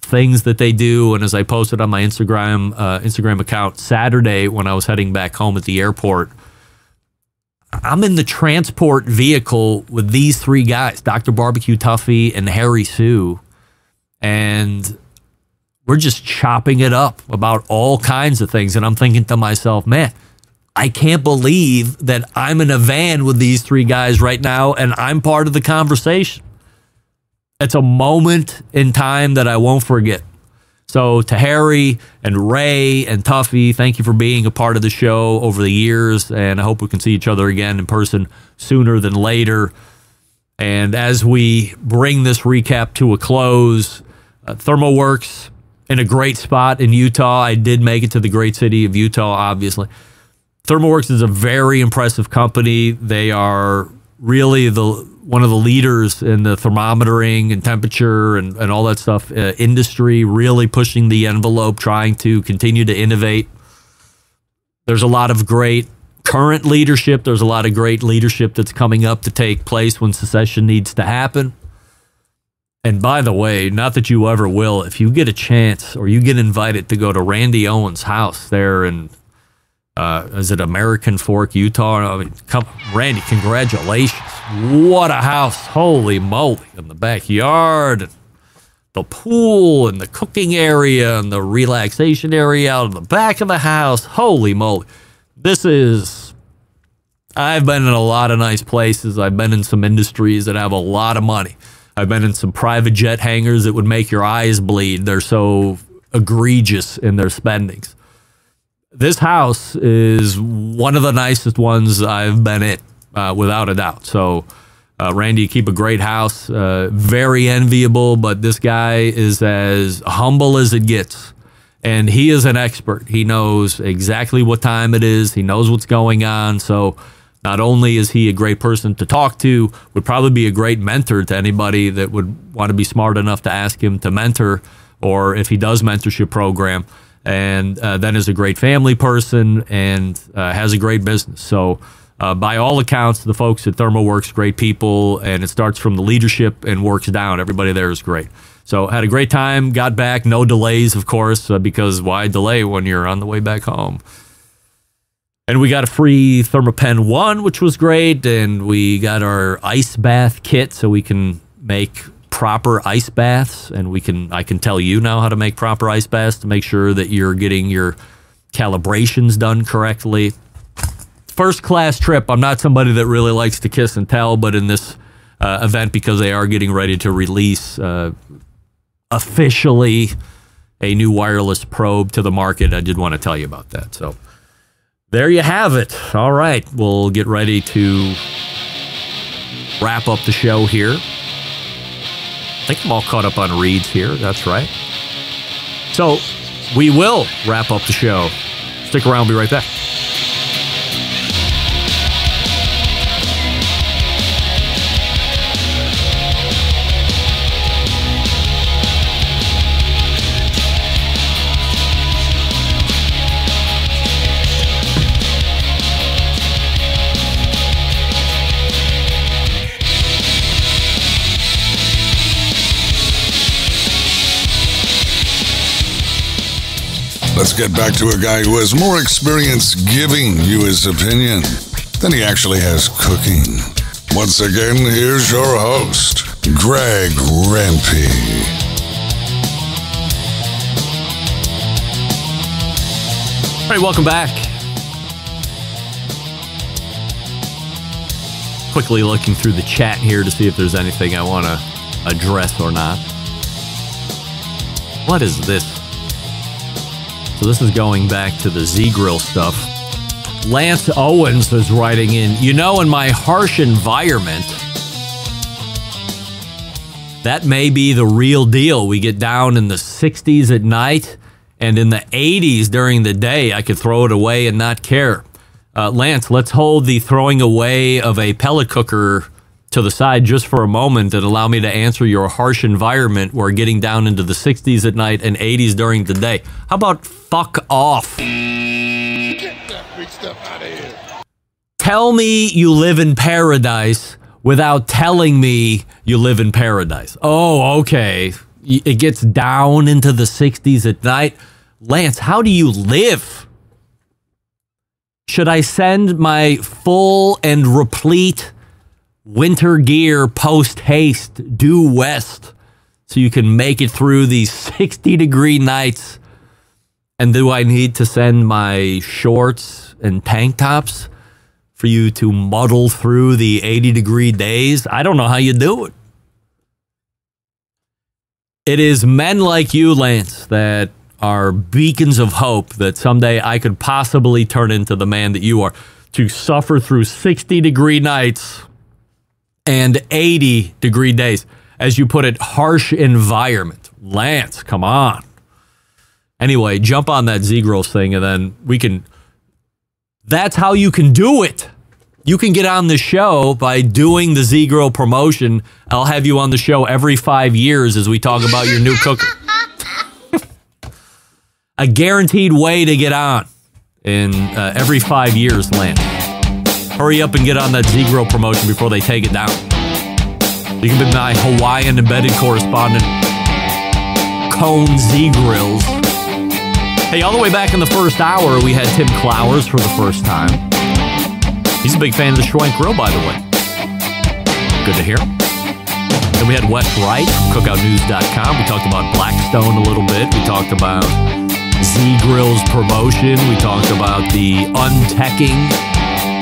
things that they do. And as I posted on my Instagram account Saturday when I was heading back home at the airport, I'm in the transport vehicle with these 3 guys, Dr. Barbecue, Tuffy, and Harry Sue. And we're just chopping it up about all kinds of things. And I'm thinking to myself, man, I can't believe that I'm in a van with these three guys right now and I'm part of the conversation. It's a moment in time that I won't forget. So to Harry and Ray and Tuffy, thank you for being a part of the show over the years, and I hope we can see each other again in person sooner than later. And as we bring this recap to a close, ThermoWorks in a great spot in Utah. I did make it to the great city of Utah, obviously. ThermoWorks is a very impressive company. They are really one of the leaders in the thermometering and temperature and all that stuff industry, really pushing the envelope, trying to continue to innovate. There's a lot of great current leadership. There's a lot of great leadership that's coming up to take place when secession needs to happen. And by the way, not that you ever will, if you get a chance or you get invited to go to Randy Owens' house there in is it American Fork, Utah? I mean, Randy, congratulations. What a house. Holy moly. In the backyard, and the pool, and the cooking area, and the relaxation area out in the back of the house. Holy moly. I've been in a lot of nice places. I've been in some industries that have a lot of money. I've been in some private jet hangars that would make your eyes bleed. They're so egregious in their spendings. This house is one of the nicest ones I've been in, without a doubt. So, Randy, you keep a great house. Very enviable, but this guy is as humble as it gets. And he is an expert. He knows exactly what time it is. He knows what's going on. So, not only is he a great person to talk to, would probably be a great mentor to anybody that would want to be smart enough to ask him to mentor, or if he does mentorship program. And then is a great family person and has a great business. So by all accounts, the folks at ThermoWorks, great people, and it starts from the leadership and works down. Everybody there is great. So had a great time, got back, no delays, of course, because why delay when you're on the way back home? And we got a free Thermopen 1, which was great, and we got our ice bath kit so we can make proper ice baths, and I can tell you now how to make proper ice baths to make sure that you're getting your calibrations done correctly. First class trip. I'm not somebody that really likes to kiss and tell, but in this event, because they are getting ready to release officially a new wireless probe to the market, I did want to tell you about that. So there you have it. All right, we'll get ready to wrap up the show here. I think I'm all caught up on reads here. That's right. So we will wrap up the show. Stick around. We'll be right back. Let's get back to a guy who has more experience giving you his opinion than he actually has cooking. Once again, here's your host, Greg Rempe. All right, welcome back. Quickly looking through the chat here to see if there's anything I want to address or not. What is this? So this is going back to the Z-Grill stuff. Lance Owens is writing in, in my harsh environment, that may be the real deal. We get down in the 60s at night and in the 80s during the day. I could throw it away and not care. Lance, let's hold the throwing away of a pellet cooker to the side just for a moment and allow me to answer your harsh environment where getting down into the 60s at night and 80s during the day. How about fuck off? Get that big stuff out of here. Tell me you live in paradise without telling me you live in paradise. Oh, okay. It gets down into the 60s at night. Lance, how do you live? Should I send my full and replete winter gear post haste due west so you can make it through these 60-degree nights? And do I need to send my shorts and tank tops for you to muddle through the 80-degree days? I don't know how you do it. It is men like you, Lance, that are beacons of hope that someday I could possibly turn into the man that you are, to suffer through 60-degree nights and 80-degree days. As you put it, harsh environment. Lance, come on. Anyway, jump on that Z-Grills thing, and then we can... That's how you can do it. You can get on the show by doing the Z-Grill promotion. I'll have you on the show every 5 years as we talk about your new cooker. A guaranteed way to get on in every 5 years, Lance. Hurry up and get on that Z-Grill promotion before they take it down. You can be my Hawaiian embedded correspondent, Cone Z-Grills. Hey, all the way back in the first hour, we had Tim Clowers for the first time. He's a big fan of the Schwenk Grill, by the way. Good to hear. Then we had Wes Wright from cookoutnews.com. We talked about Blackstone a little bit. We talked about Z-Grill's promotion. We talked about the unteching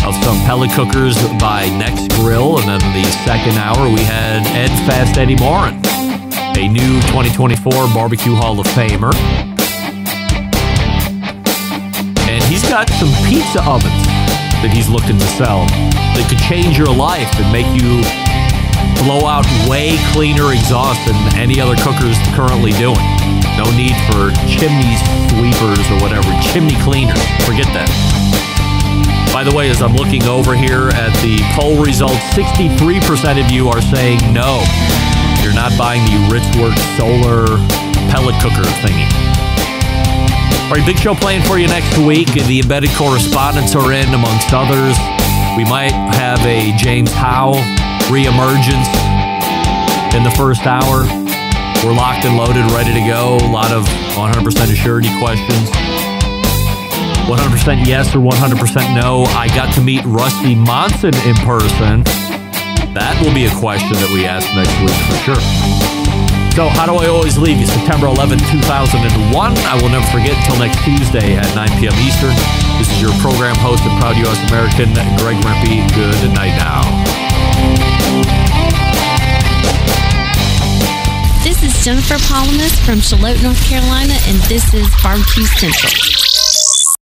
of some pellet cookers by Next Grill. And then the second hour, we had Eddy Maurin, a new 2024 Barbecue Hall of Famer. And he's got some pizza ovens that he's looking to sell that could change your life and make you blow out way cleaner exhaust than any other cookers currently doing. No need for chimney sweepers or whatever, chimney cleaners. Forget that. By the way, as I'm looking over here at the poll results, 63% of you are saying no. You're not buying the Ritzworks solar pellet cooker thingy. All right, big show playing for you next week. The embedded correspondents are in, amongst others. We might have a James Howe reemergence in the first hour. We're locked and loaded, ready to go. A lot of 100% assurity questions. 100% yes or 100% no. I got to meet Rusty Monson in person. That will be a question that we ask next week for sure. So how do I always leave you? September 11, 2001. I will never forget until next Tuesday at 9 p.m. Eastern. This is your program host and proud U.S. American, Greg Rempe. Good night now. This is Jennifer Palamas from Charlotte, North Carolina, and this is Barbecue Central.